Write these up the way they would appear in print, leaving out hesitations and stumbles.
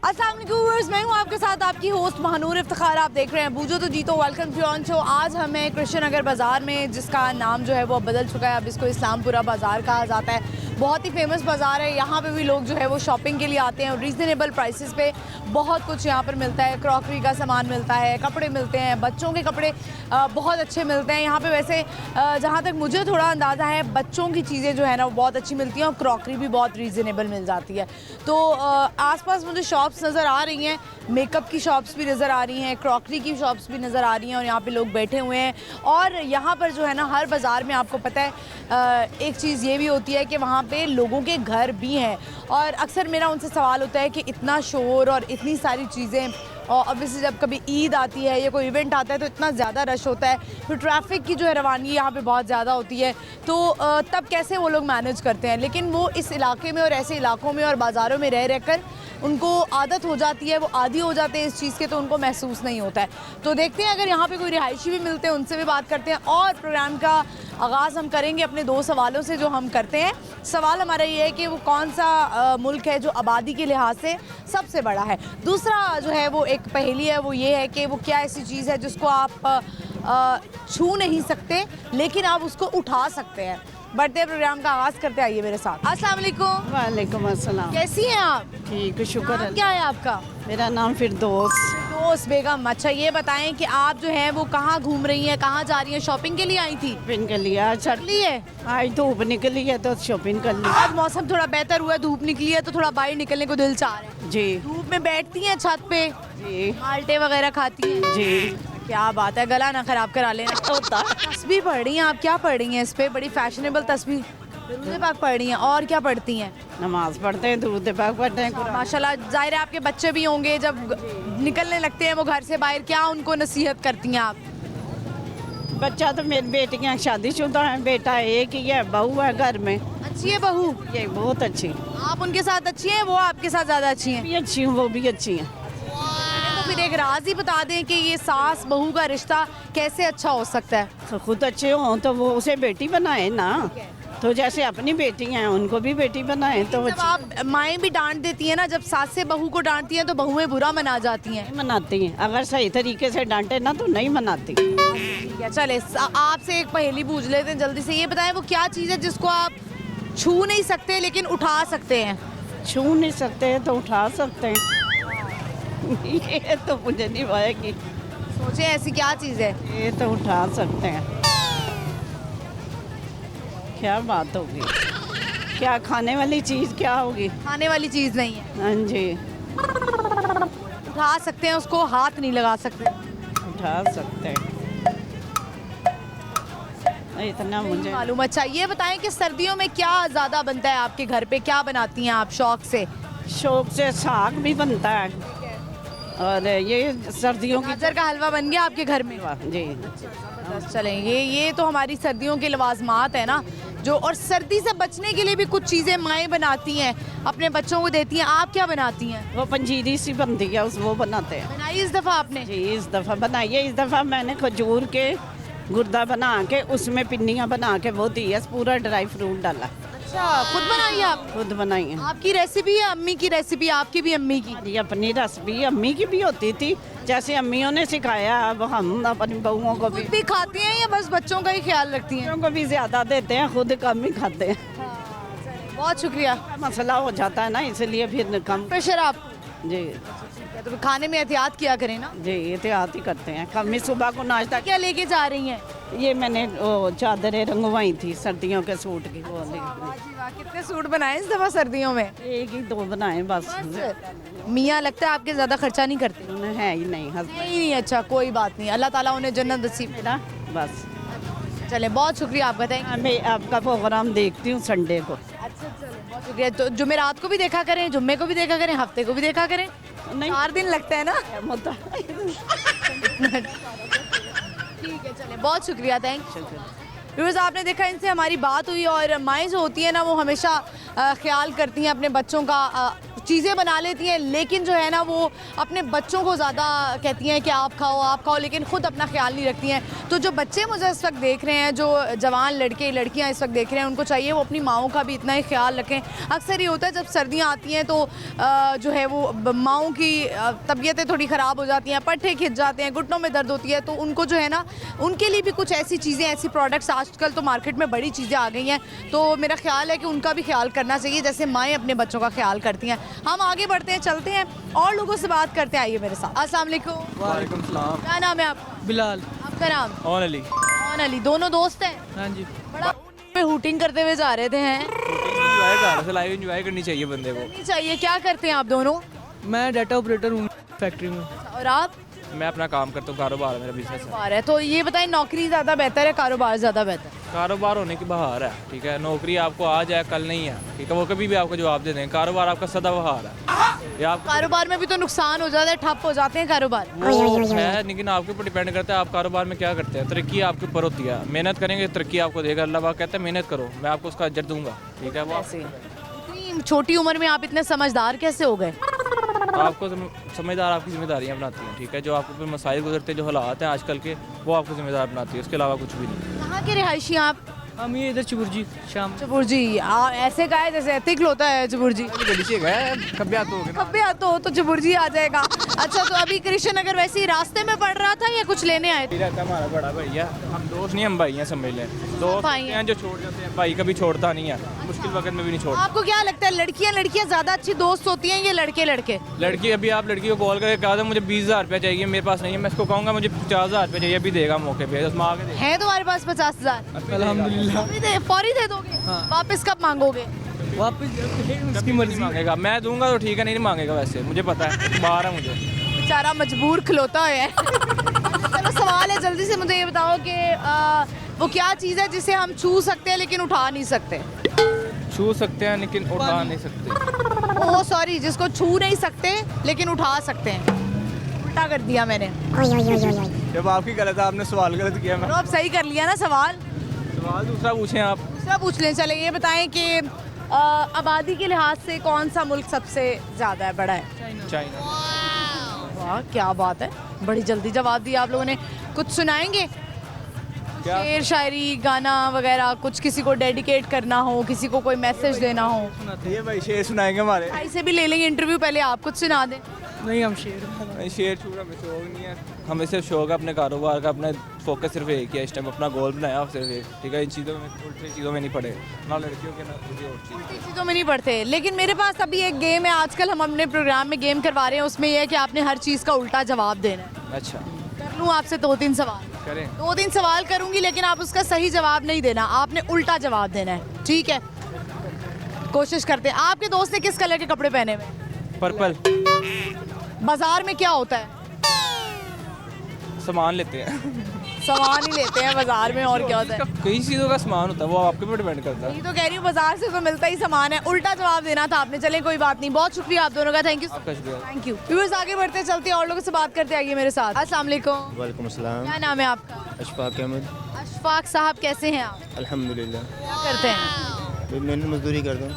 अस्सलाम वालेकुम व्यूअर्स, मैं हूं आपके साथ आपकी होस्ट महानूर इफ्तिखार। आप देख रहे हैं बूझो तो जीतो, वेलकम टू ऑन शो। आज हमें कृष्ण नगर बाज़ार में, जिसका नाम जो है वो बदल चुका है, अब इसको इस्लामपुरा बाज़ार कहा जाता है। बहुत ही फेमस बाज़ार है। यहाँ पे भी लोग जो है वो शॉपिंग के लिए आते हैं और रीज़नेबल प्राइसेस पे बहुत कुछ यहाँ पर मिलता है। क्रॉकरी का सामान मिलता है, कपड़े मिलते हैं, बच्चों के कपड़े बहुत अच्छे मिलते हैं यहाँ पे। वैसे जहाँ तक मुझे थोड़ा अंदाज़ा है, बच्चों की चीज़ें जो है ना वो बहुत अच्छी मिलती हैं और क्रॉकरी भी बहुत रीज़नेबल मिल जाती है। तो आसपास मुझे शॉप्स नज़र आ रही हैं, मेकअप की शॉप्स भी नज़र आ रही हैं, क्रॉकरी की शॉप्स भी नज़र आ रही हैं और यहाँ पे लोग बैठे हुए हैं। और यहाँ पर जो है ना, हर बाज़ार में आपको पता है एक चीज़ ये भी होती है कि वहाँ पे लोगों के घर भी हैं। और अक्सर मेरा उनसे सवाल होता है कि इतना शोर और इतनी सारी चीज़ें, और ऑब्वियसली जब कभी ईद आती है या कोई इवेंट आता है तो इतना ज़्यादा रश होता है, फिर ट्रैफिक की जो है रवानगी यहाँ पे बहुत ज़्यादा होती है। तो तब कैसे वो लोग मैनेज करते हैं। लेकिन वो इस इलाके में और ऐसे इलाकों में और बाज़ारों में रह रहकर उनको आदत हो जाती है, वो आदी हो जाते हैं इस चीज़ के, तो उनको महसूस नहीं होता है। तो देखते हैं अगर यहाँ पे कोई रिहायशी भी मिलते हैं, उनसे भी बात करते हैं। और प्रोग्राम का आगाज़ हम करेंगे अपने दो सवालों से जो हम करते हैं। सवाल हमारा ये है कि वो कौन सा मुल्क है जो आबादी के लिहाज से सबसे बड़ा है। दूसरा जो है वो एक पहेली है, वो ये है कि वो क्या ऐसी चीज़ है जिसको आप छू नहीं सकते लेकिन आप उसको उठा सकते हैं। बढ़ते प्रोग्राम का आगाज़ करते आइए मेरे साथ। अस्सलाम वालेकुम। वालेकुम अस्सलाम। कैसी हैं आप? ठीक, शुक्र है। क्या है आपका? मेरा नाम फिरदौस। फिरदौस बेगम। अच्छा ये बताएं कि आप जो हैं वो कहाँ घूम रही हैं, कहाँ जा रही हैं? शॉपिंग के लिए आई थी? शॉपिंग के लिए आज धूप निकली है तो शॉपिंग कर ली। आज मौसम थोड़ा बेहतर हुआ है, धूप निकली है तो थोड़ा बाहर निकलने को दिल चाह रहा है। जी धूप में बैठती हैं छत पे, जी माल्टे वगैरह खाती हैं? जी। क्या बात है, गला ना खराब करा लेना। होता तस्वीर पढ़ रही हैं आप? क्या पढ़ रही हैं इस पे? बड़ी फैशनेबल तस्वीर दुरूद पाक पढ़ रही हैं। और क्या पढ़ती हैं? नमाज पढ़ते हैं, दुरूद पाक पढ़ते हैं, कुरान। माशाल्लाह। जाहिर है आपके बच्चे भी होंगे, जब निकलने लगते हैं वो घर से बाहर, क्या उनको नसीहत करती हैं आप? बच्चा तो मेरी बेटियाँ शादीशुदा हैं, बेटा एक ही है, बहू है घर में। अच्छी है बहू? ये बहुत अच्छी। आप उनके साथ अच्छी हैं, वो आपके साथ ज़्यादा अच्छी हैं? भी अच्छी हूँ, वो भी अच्छी हैं। तो फिर एक राज ही बता दें कि ये सास बहू का रिश्ता कैसे अच्छा हो सकता है? तो खुद अच्छे हों तो वो उसे बेटी बनाए ना, तो जैसे अपनी बेटी हैं उनको भी बेटी बनाए तो जब आप माएँ भी डांट देती हैं ना, जब सास से बहू को डांटती हैं तो बहुएं बुरा मना जाती हैं। मनाती हैं। अगर सही तरीके से डांटे ना तो नहीं मनाती। ठीक है, चले आपसे एक पहेली पूछ लेते हैं जल्दी से। ये बताएं वो क्या चीज़ है जिसको आप छू नहीं सकते लेकिन उठा सकते हैं? छू नहीं सकते तो उठा सकते हैं। ये तो मुझे नहीं आएगी। सोचे ऐसी क्या चीज़ है? ये तो उठा सकते हैं। क्या बात होगी? क्या खाने वाली चीज़ क्या होगी? खाने वाली चीज़ नहीं है। हाँ जी। उठा सकते हैं उसको, हाथ नहीं लगा सकते। उठा सकते हैं। इतना मुझे मालूम। अच्छा ये बताएं कि सर्दियों में क्या ज़्यादा बनता है आपके घर पे? क्या बनाती हैं आप शौक से? शौक से साग भी बनता है और ये सर्दियों की गाजर का हलवा बन गया आपके घर में? जी। बस चलें, ये तो हमारी सर्दियों के लवाजमात है ना जो। और सर्दी से बचने के लिए भी कुछ चीज़ें माएँ बनाती हैं, अपने बच्चों को देती हैं। आप क्या बनाती हैं? वो पंजीरी सी बनती है, वो बनाते हैं। बनाई इस दफ़ा आपने? जी इस दफ़ा बनाइए। इस दफ़ा मैंने खजूर के गुर्दा बना के उसमें पिन्नियाँ बना के वो दी है, पूरा ड्राई फ्रूट डाला। अच्छा खुद बनाई है आप? खुद बनाई है। आपकी रेसिपी है अम्मी की रेसिपी? आपकी भी अम्मी की? ये अपनी रेसिपी अम्मी की भी होती थी, जैसे अम्मियों ने सिखाया अब हम अपनी बहुओं को खुद भी खाती हैं या बस बच्चों का ही ख्याल रखती हैं? बच्चों को भी ज़्यादा देते हैं, खुद कम ही खाते हैं। बहुत शुक्रिया। मसला हो जाता है ना, इसलिए फिर कम। प्रेशर आप? जी तो खाने में एहतियात किया करें ना। जी एहतियात ही करते हैं। कम ही सुबह को नाश्ता। क्या लेके जा रही हैं? ये मैंने वो चादरें रंगवाई थी सर्दियों के सूट की, वो वाह जी वाह, कितने सूट बनाए इस दफ़ा सर्दियों में? एक ही दो बनाए बस। मियाँ लगता है आपके ज़्यादा खर्चा नहीं करते? है ही नहीं हस्बैंड नहीं। अच्छा कोई बात नहीं, अल्लाह ताला उन्हें जन्नत नसीब। मेरा बस। चले बहुत शुक्रिया। आप बताएंगे? मैं आपका प्रोग्राम देखती हूँ संडे को। अच्छा चलो बहुत शुक्रिया। तो जुमेरात को भी देखा करें, जुम्मे को भी देखा करें, हफ्ते को भी देखा करें। नहीं 4 दिन लगता है ना? मुद्दा। ठीक है चले बहुत शुक्रिया, थैंक यू। व्यूअर्स आपने देखा इनसे हमारी बात हुई और माएँ जो होती हैं ना वो हमेशा ख्याल करती हैं अपने बच्चों का। चीज़ें बना लेती हैं, लेकिन जो है ना वो अपने बच्चों को ज़्यादा कहती हैं कि आप खाओ, लेकिन ख़ुद अपना ख्याल नहीं रखती हैं। तो जो बच्चे मुझे इस वक्त देख रहे हैं, जो जवान लड़के लड़कियां इस वक्त देख रहे हैं, उनको चाहिए वो अपनी माओं का भी इतना ही ख्याल रखें। अक्सर ये होता है जब सर्दियाँ आती हैं तो जो है वो माओं की तबीयतें थोड़ी ख़राब हो जाती हैं, पट्टे खिंच जाते हैं, घुटनों में दर्द होती है, तो उनको जो है ना उनके लिए भी कुछ ऐसी चीज़ें, ऐसी प्रोडक्ट्स, आजकल तो मार्केट में बड़ी चीज़ें आ गई हैं, तो मेरा ख्याल है कि उनका भी ख्याल करना चाहिए जैसे माएँ अपने बच्चों का ख्याल करती हैं। हम आगे बढ़ते हैं, चलते हैं और लोगों से बात करते हैं। आइए मेरे साथ। अस्सलाम वालेकुम। वालेकुम सलाम। क्या नाम है आपका? बिलाल। आपका नाम? ऑन अली। कौन अली? दोनों दोस्त हैं? हाँ जी। बड़ा पे हूटिंग करते हुए जा रहे थे हैं? एंजॉय कर रहे, लाइफ एंजॉय करनी चाहिए बंदे को। नहीं चाहिए। क्या करते हैं आप दोनों? मैं डाटा ऑपरेटर हूँ फैक्ट्री में। और आप? मैं अपना काम करता हूँ, कारोबार है मेरा, बिजनेस है। कारोबार है। तो ये बताएं, नौकरी ज़्यादा बेहतर है, कारोबार ज़्यादा बेहतर? कारोबार होने की बहार है, ठीक है। नौकरी आपको आज है कल नहीं है, ठीक है, वो कभी भी आपको जवाब दे देंगे। कारोबार आपका सदाबहार है। ये आप कारोबार में भी तो नुकसान हो जाता है, ठप हो जाते हैं कारोबार। वो है, लेकिन आपके ऊपर डिपेंड करता है आप कारोबार में क्या करते हैं। तरक्की आपके ऊपर होती है, मेहनत करेंगे तरक्की आपको देगा अल्लाह पाक। कहता है मेहनत करो, मैं आपको उसका अजर दूंगा, ठीक है। वो ऐसे ही। इतनी छोटी उम्र में आप इतने समझदार कैसे हो गए? आपको समझदार आपकी जिम्मेदारियां बनाती हैं, ठीक है। जो आपके ऊपर मसाइल गुजरते हैं, जो हालात हैं आजकल के, वो आपको जिम्मेदार बनाती है, उसके अलावा कुछ भी नहीं। कहाँ के रिहायशी आप? हम ये इधर चुबुर्जी शाम चबुर जी। ऐसे का है जैसे एथिकल होता है चबुर जी। गली से गए कभी आते हो कब भी आता हो तो चबुर जी आ जाएगा। अच्छा, तो अभी कृष्ण नगर वैसे ही रास्ते में पड़ रहा था या कुछ लेने आए थे? रहता हमारा बड़ा भैया, हम दोस्त नहीं, हम भाई हैं, समझ लें। दोस्त भाई हैं जो छोड़ जाते हैं, भाई कभी छोड़ता नहीं है, मुश्किल वक्त में भी नहीं छोड़ता। आपको क्या लगता है, लड़कियां ज़्यादा अच्छी दोस्त होती हैं या लड़के? लड़की, अभी आप लड़की को कॉल करके कहा था मुझे 20,000 रुपया चाहिए, मेरे पास नहीं है, मैं इसको कहूँगा मुझे 50,000 रुपया चाहिए, अभी देगा मौके पे, उसमें आगे देगा। है तुम्हारे पास 50,000? अल्हम्दुलिल्लाह। फौरी दे दोगे? हाँ। वापस कब मांगोगे? वापस उसकी मर्जी मांगेगा, मैं दूंगा तो ठीक है, नहीं मांगेगा, वैसे मुझे पता है, बाहर है मुझे। बेचारा मजबूर खिलौता है। चलो, सवाल है, जल्दी से मुझे ये बताओ कि वो क्या चीज़ है जिसे हम छू सकते हैं लेकिन उठा नहीं सकते? छू सकते हैं लेकिन उठा नहीं सकते। ओह सॉरी, जिसको छू नहीं सकते लेकिन उठा सकते हैं। उल्टा कर दिया मैंने। जब आपकी गलत है, आपने सवाल गलत किया। मैं तो अब सही कर लिया ना सवाल? सवाल दूसरा पूछें आप। दूसरा पूछ लें। चले, ये बताएं कि आबादी के लिहाज से कौन सा मुल्क सबसे ज़्यादा है, बड़ा है? चाइना। वाह, क्या बात है, बड़ी जल्दी जवाब दिया आप लोगों ने। कुछ सुनाएंगे? क्या? शेर शायरी, गाना वगैरह, कुछ किसी को डेडिकेट करना हो, किसी को कोई मैसेज देना हो? ये भाई शेर सुनाएंगे हमारे। भाई से भी ले लेंगे इंटरव्यू, पहले आप कुछ सुना दें। नहीं, हम शेर छूना में शौक नहीं है, हमें सिर्फ शौक है अपने कारोबार का। अपने फोकस सिर्फ एक ही है इस टाइम, अपना गोल बनाया सिर्फ एक, ठीक है। इन चीज़ों में, उल्टी चीज़ों में नहीं पड़े, ना लड़कियों के ना किसी और चीज़। चीज़ों में नहीं पढ़ते। लेकिन मेरे पास अभी एक गेम है, आजकल हम अपने प्रोग्राम में गेम करवा रहे हैं, उसमें यह है कि आपने हर चीज़ का उल्टा जवाब देना है। अच्छा, कर लूँ आपसे 2-3 सवाल? करें। 2-3 सवाल करूंगी, लेकिन आप उसका सही जवाब नहीं देना, आपने उल्टा जवाब देना है, ठीक है? कोशिश करते हैं। आपके दोस्त ने किस कलर के कपड़े पहने हुए हैं? पर्पल। बाजार में क्या होता है? सामान लेते हैं। सामान ही लेते हैं बाजार में, और क्या होता है? कई चीज़ों का सामान होता है, वो आपके ऊपर डिपेंड करता है। यही तो कह रही हूँ, बाजार से तो मिलता ही सामान है। उल्टा जवाब देना था आपने। चले, कोई बात नहीं, बहुत शुक्रिया आप दोनों का, थैंक यू। आपका शुक्रिया। Thank you. व्यूअर्स, आगे बढ़ते चलते हैं और लोगों से बात करते आइए मेरे साथ। अस्सलाम वालेकुम। वालेकुम अस्सलाम। क्या नाम है आपका? अशफाक अहमद। अशफाक साहब, कैसे हैं आप? अल्हम्दुलिल्लाह। क्या करते हैं? मैंने मजदूरी करता हूँ।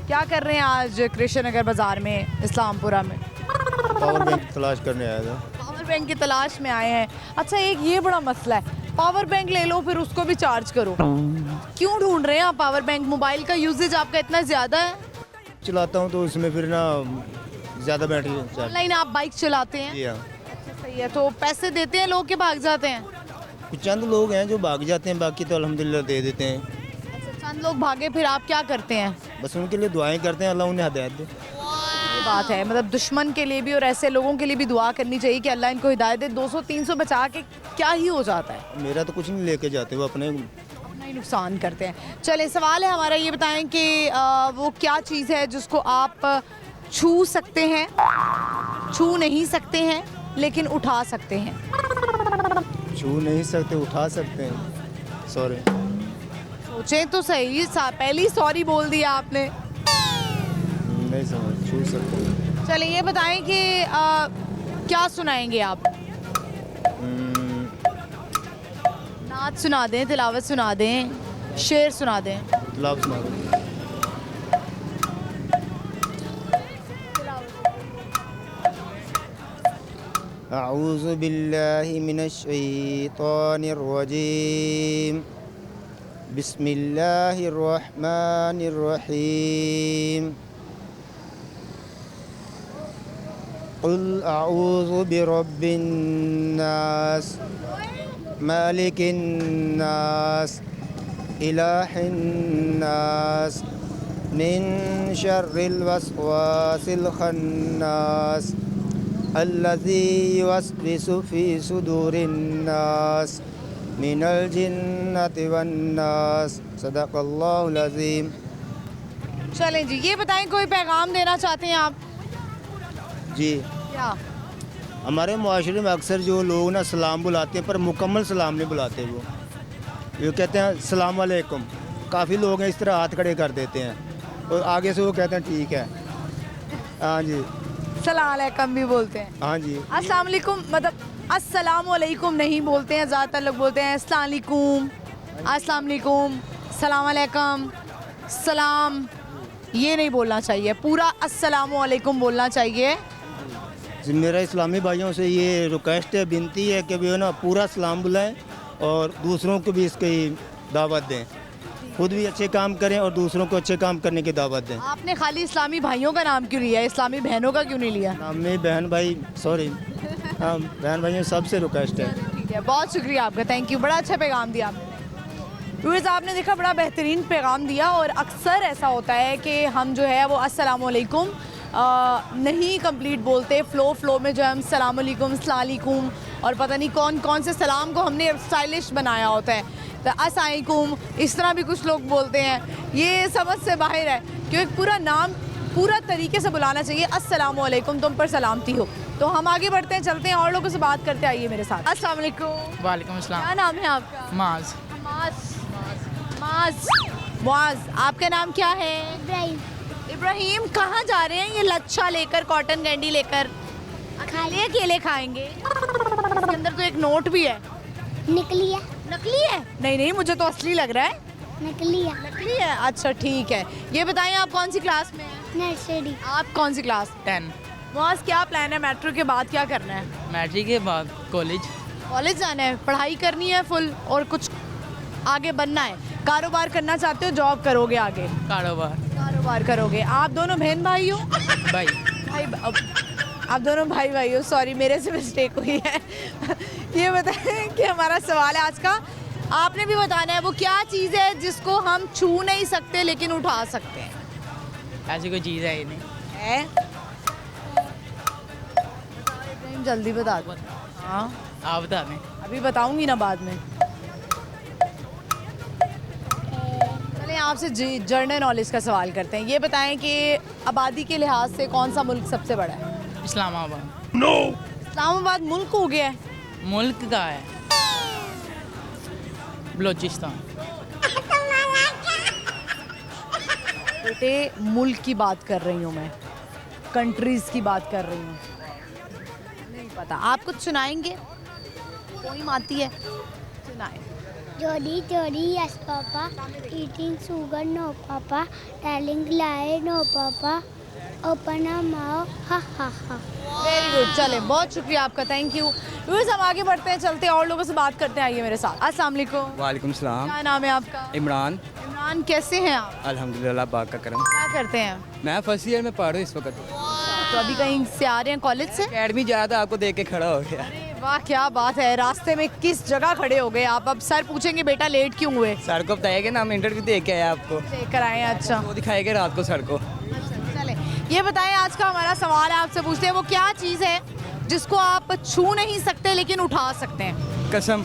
क्या कर रहे हैं आज कृष्ण नगर बाजार में, इस्लामपुरा में? पावर बैंक तलाश करने आया था। पावर बैंक की तलाश में आए हैं। अच्छा, एक ये बड़ा मसला है, पावर बैंक ले लो फिर उसको भी चार्ज करो। क्यों ढूंढ रहे हैं आप पावर बैंक? मोबाइल का यूजेज आपका इतना ज़्यादा है? चलाता हूँ तो उसमें फिर ना ज़्यादा बैटरी चार्ज। ऑनलाइन आप बाइक चलाते हैं? जी हाँ। अच्छा, सही है। तो पैसे देते हैं लोग के भाग जाते हैं? कुछ चंद लोग हैं जो भाग जाते हैं, बाकी तो अल्हम्दुलिल्लाह दे देते हैं। अच्छा, चंद लोग भागे, फिर आप क्या करते हैं? बस उनके लिए दुआएं करते हैं, अल्लाह उन्हें हिदायत दे। ये बात है, मतलब दुश्मन के लिए भी और ऐसे लोगों के लिए भी दुआ करनी चाहिए कि अल्लाह इनको हिदायत दे। 200-300 बचा के क्या ही हो जाता है? मेरा तो कुछ नहीं लेके जाते, वो अपने अपना ही नुकसान करते हैं। चले, सवाल है हमारा, ये बताएं कि वो क्या चीज़ है जिसको आप छू सकते हैं, छू नहीं सकते हैं लेकिन उठा सकते हैं? छू नहीं सकते, उठा सकते हैं। सॉरी। सोचें तो सही, पहली सॉरी बोल दिया आपने। नहीं समझ, छू सकते हैं। चलिए, ये बताएं कि क्या सुनाएंगे आप? नात सुना दें, तिलावत सुना दें, शेर सुना दें? तिलावत सुना दो। अऊज़ु बिल्लाहि मिनश शैतानिर रजीम बिस्मिल्लाहिर रहमानिर रहीम कुल अऊज़ु बिरब्बिन नास मालिकिन नास इलाहिन नास मिन शर्रिल वस्वासिल खन्नास अल्लज़ी युवस्विसु फ़ी सुदूरिन नास मिनल जिन्नति वन नास सदक़ल्लाहुल अज़ीम। चलें जी, ये बताएं कोई पैगाम देना चाहते हैं आप? जी, क्या? हमारे मुआशरे में अक्सर जो लोग ना सलाम बुलाते हैं पर मुकम्मल सलाम नहीं बुलाते। वो ये कहते हैं सलाम वालेकुम। काफ़ी लोग हैं इस तरह हाथ खड़े कर देते हैं और आगे से वो कहते हैं ठीक है। हाँ जी, सलाम अलैकुम भी बोलते हैं। हाँ जी, अस्सलाम वालेकुम मतलब अस्सलाम वालेकुम नहीं बोलते हैं, ज़्यादातर लोग बोलते हैं अस्सलाम वालेकुम, अस्सलाम वालेकुम, सलाम अलैकुम, सलाम। ये नहीं बोलना चाहिए, पूरा अस्सलाम वालेकुम बोलना चाहिए। मेरा इस्लामी भाइयों से ये रिक्वेस्ट है, विनती है कि वो ना पूरा सलाम बुलाएं और दूसरों को भी इसकी दावत दें। खुद भी अच्छे काम करें और दूसरों को अच्छे काम करने की दावत दें। आपने खाली इस्लामी भाइयों का नाम क्यों लिया, इस्लामी बहनों का क्यों नहीं लिया? नामी बहन भाई, सॉरी, हाँ बहन भाइयों सबसे रिक्वेस्ट है। ठीक है, बहुत शुक्रिया आपका, थैंक यू, बड़ा अच्छा पैगाम दिया आपने। व्यूअर्स, आपने देखा बड़ा बेहतरीन पैगाम दिया। और अक्सर ऐसा होता है कि हम जो है वो अस्सलाम वालेकुम नहीं कंप्लीट बोलते, फ़्लो में जो है हम सलाम अलैकुम, अस्सलाम वालेकुम और पता नहीं कौन कौन से सलाम को हमने स्टाइलिश बनाया होता है, तो अस्सलाम वालेकुम इस तरह भी कुछ लोग बोलते हैं। ये समझ से बाहर है, क्योंकि पूरा नाम पूरा तरीके से बुलाना चाहिए। अस्सलाम वालेकुम, तुम पर सलामती हो। तो हम आगे बढ़ते हैं, चलते हैं और लोगों से बात करते, आइए मेरे साथ। अस्सलाम वालेकुम। वालेकुम अस्सलाम। क्या नाम है आपका? माज। माज, मुआज, आपका नाम क्या है? इब्राहिम। इब्राहिम, कहाँ जा रहे हैं ये लच्छा लेकर, कॉटन कैंडी लेकर? अकेले खाएंगे? इसके अंदर तो एक नोट भी है। निकली है। नकली है? नहीं नहीं, मुझे तो असली लग रहा है। निकली है। नकली है? अच्छा ठीक है। ये बताएं आप कौन सी क्लास में हैं? नर्सरी। आप कौन सी क्लास? 10। मुआज, क्या प्लान है, मेट्रो के बाद क्या करना है? मैट्रिक के बाद कॉलेज। कॉलेज जाना है, पढ़ाई करनी है फुल और कुछ आगे बनना है? कारोबार करना चाहते हो, जॉब करोगे आगे? कारोबार करोगे। आप दोनों बहन भाई हो? भाई आप दोनों भाई हो, सॉरी मेरे से मिस्टेक हुई है। ये बताएं कि हमारा सवाल है आज का, आपने भी बताना है वो क्या चीज़ है जिसको हम छू नहीं सकते लेकिन उठा सकते हैं। ऐसी कोई चीज़ है ही नहीं। है? जल्दी बता दो। हाँ आप बता दें। अभी बताऊंगी ना बाद में। चलिए आपसे जनरल नॉलेज का सवाल करते हैं। ये बताएं कि आबादी के लिहाज से कौन सा मुल्क सबसे बड़ा है? इस्लामाबाद। इस्लामाबाद मुल्क हो गया है? मुल्क का है बलोचिस्तान। बेटे मुल्क की बात कर रही हूँ मैं, कंट्रीज की बात कर रही हूँ। नहीं पता, आप कुछ सुनाएंगे? पोइम आती है, सुनाए। जोड़ी जोड़ी yes papa, eating sugar no papa, telling lie no papa, open a mouth ha ha हा। वेरी गुड, चले बहुत शुक्रिया आपका, थैंक यू। व्यूअर्स, हम आगे बढ़ते हैं, चलते हैं और लोगों से बात करते हैं, आइए मेरे साथ। अस्सलाम वालेकुम। वालेकुम सलाम। क्या नाम है आपका? इमरान। इमरान, कैसे हैं आप? अल्हम्दुलिल्लाह, बाग का करम। क्या करते हैं? मैं फर्स्ट ईयर में पढ़ रहा हूँ इस वक्त। तो अभी कहीं से आ रहे हैं कॉलेज से? अकेडमी जा रहा था, आपको देख के खड़ा हो गया। अरे वाह, क्या बात है। रास्ते में किस जगह खड़े हो गए आप? अब सर पूछेंगे बेटा लेट क्यों हुए? सर को बताएगा ना, हम इंटरव्यू दे के आए आपको, लेकर आए हैं। अच्छा वो दिखाएगा रात को सर को। चले, ये बताएं आज का हमारा सवाल है, आपसे पूछते हैं वो क्या चीज़ है जिसको आप छू नहीं सकते लेकिन उठा सकते हैं? कसम।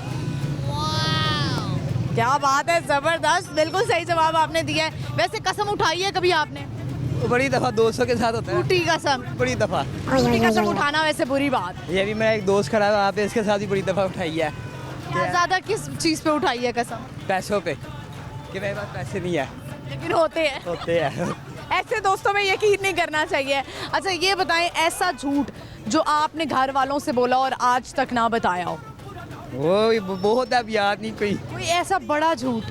क्या बात है, जबरदस्त, बिल्कुल सही जवाब आपने दिया है। वैसे कसम उठाई है कभी आपने? वो बड़ी दफ़ा दोस्तों के साथ होता है। टूटी कसम? बड़ी दफ़ा। टूटी कसम उठाना वैसे बुरी बात। ये भी मेरा एक दोस्त खड़ा है वहाँ पे, इसके साथ भी बड़ी दफ़ा उठाई है। क्या ज़्यादा किस चीज़ पे उठाई है कसम? पैसों पे, कि मेरे पास पैसे नहीं है। लेकिन होते हैं। होते हैं। ऐसे दोस्तों में यकीन नहीं करना चाहिए। अच्छा ये बताएं, ऐसा झूठ जो आपने घर वालों से बोला और आज तक ना बताया हो? वो बहुत अब याद नहीं कोई। कोई ऐसा बड़ा झूठ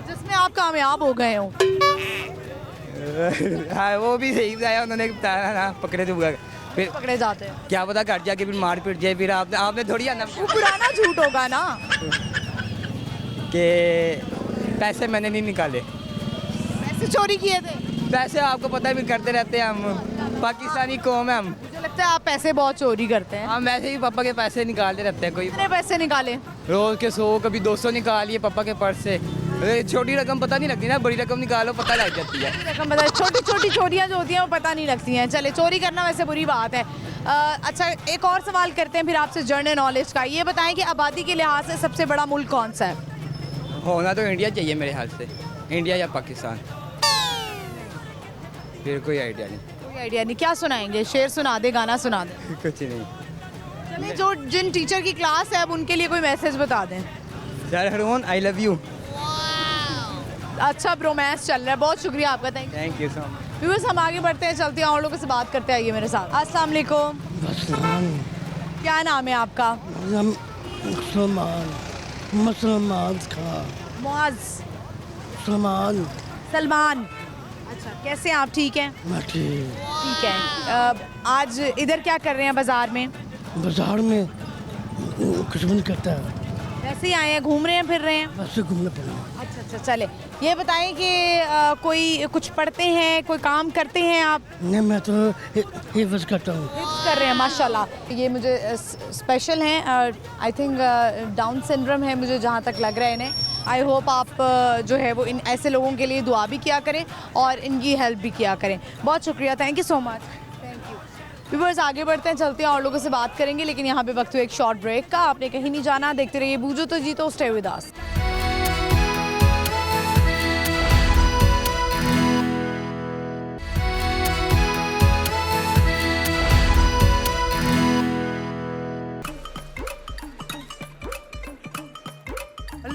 जिसमें आप कामयाब हो गए हो? हाँ वो भी सही बताया उन्होंने, बताया ना पकड़े तो फिर पकड़े जाते हैं? क्या पता कट जाए कि फिर मार पीट जाए, फिर आपने आपने थोड़ी आना वो पुराना झूठ होगा ना। कि पैसे मैंने नहीं निकाले। पैसे चोरी किए थे? पैसे आपको पता है भी करते रहते हैं, हम पाकिस्तानी कौम है हम। मुझे लगता है आप पैसे बहुत चोरी करते हैं। हम वैसे ही पापा के पैसे निकालते रहते हैं, कोई कितने पैसे निकाले? रोज के 100 कभी 200 निकालिए पापा के पर्स से। छोटी रकम पता नहीं लगती ना, बड़ी रकम निकालो पता लग जाती है। रकम बता, छोटी छोटी चोरियां जो होती हैं वो पता नहीं लगती हैं। चले, चोरी करना वैसे बुरी बात है। अच्छा, एक और सवाल करते हैं फिर आपसे जनरल नॉलेज का। ये बताएं कि आबादी के लिहाज से सबसे बड़ा मुल्क कौन सा है? होना तो इंडिया चाहिए मेरे ख्याल से, इंडिया या पाकिस्तान, फिर कोई आइडिया नहीं। कोई आइडिया नहीं। क्या सुनाएंगे? शेर सुना दे, गाना सुना दे। कुछ नहीं। चले, जो जिन टीचर की क्लास है अब उनके लिए कोई मैसेज बता दें। Sir Haroon I love you. अच्छा, ब्रोमांस चल रहा है। बहुत शुक्रिया आपका, thank you so much. Viewers, हम आगे बढ़ते हैं, चलते हैं और लोगों से बात करते आइए मेरे साथ। अस्सलाम वालेकुम। क्या नाम है आपका? मुसलमान खां। मुआज। सलमान। सलमान। अच्छा, कैसे हैं आप? ठीक हैं? मैं ठीक। ठीक है। आज इधर क्या कर रहे हैं बाजार में? बाजार में कुछ भी नहीं करता है, वैसे ही आए हैं, घूम रहे हैं, फिर रहे हैं? वैसे घूमने फिरने। अच्छा अच्छा, चले, ये बताएं कि कोई कुछ पढ़ते हैं, कोई काम करते हैं आप? नहीं, मैं तो हिफ्ज़ करता हूँ। हिफ्ज़ कर रहे हैं, माशाल्लाह। ये मुझे स्पेशल हैं, आई थिंक डाउन सिंड्रोम है मुझे जहाँ तक लग रहा है इन्हें। आई होप आप जो है वो इन ऐसे लोगों के लिए दुआ भी किया करें और इनकी हेल्प भी किया करें। बहुत शुक्रिया, thank you so much. Thank you. Viewers, आगे बढ़ते हैं, चलते हैं और लोगों से बात करेंगे, लेकिन यहाँ पे वक्त हुआ एक शॉर्ट ब्रेक का। आपने कहीं नहीं जाना, देखते रहिए बूझो तो जीतो, स्टे विद अस।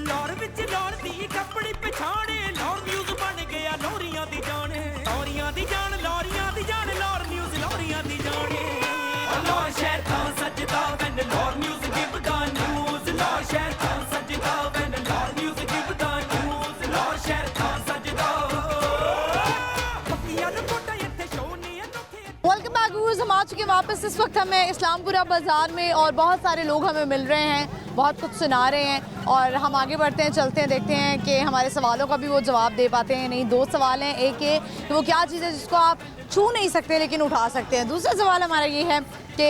ਲੌਰ ਵਿੱਚ ਲੌਰ ਦੀ ਕੱਪੜੀ ਪਛਾਣੇ, ਲੌਰ ਨਿਊਜ਼ ਬਣ ਗਿਆ ਲੋਰੀਆਂ ਦੀ ਜਾਣੇ, ਲੋਰੀਆਂ ਦੀ ਜਾਣ, ਲੋਰੀਆਂ ਦੀ ਜਾਣ, ਲੌਰ ਨਿਊਜ਼ ਲੋਰੀਆਂ ਦੀ ਜਾਣੇ। ਲੌਰ ਸ਼ਹਿਰ ਤੋਂ ਸੱਜਦਾ ਵੈਨ ਲੌਰ ਨਿਊਜ਼ ਗਿਵ ਦਾ ਨਿਊਜ਼, ਲੌਰ ਸ਼ਹਿਰ ਤੋਂ ਸੱਜਦਾ ਵੈਨ ਲੌਰ ਨਿਊਜ਼ ਗਿਵ ਦਾ ਨਿਊਜ਼, ਲੌਰ ਸ਼ਹਿਰ ਤੋਂ ਸੱਜਦਾ ਪੱਕੀਆਂ ਰਿਪੋਰਟਾਂ ਇੱਥੇ ਸ਼ੋ ਨਹੀਂ ਹੈ। वेलकम बैक व्यूअर्स, हम आ चुके हैं वापस। इस वक्त हमें इस्लामपुरा बाज़ार में और बहुत सारे लोग हमें मिल रहे हैं, बहुत कुछ सुना रहे हैं और हम आगे बढ़ते हैं, चलते हैं, देखते हैं कि हमारे सवालों का भी वो जवाब दे पाते हैं नहीं। दो सवाल हैं, एक ये कि वो क्या चीज़ है जिसको आप छू नहीं सकते लेकिन उठा सकते हैं। दूसरा सवाल हमारा ये है कि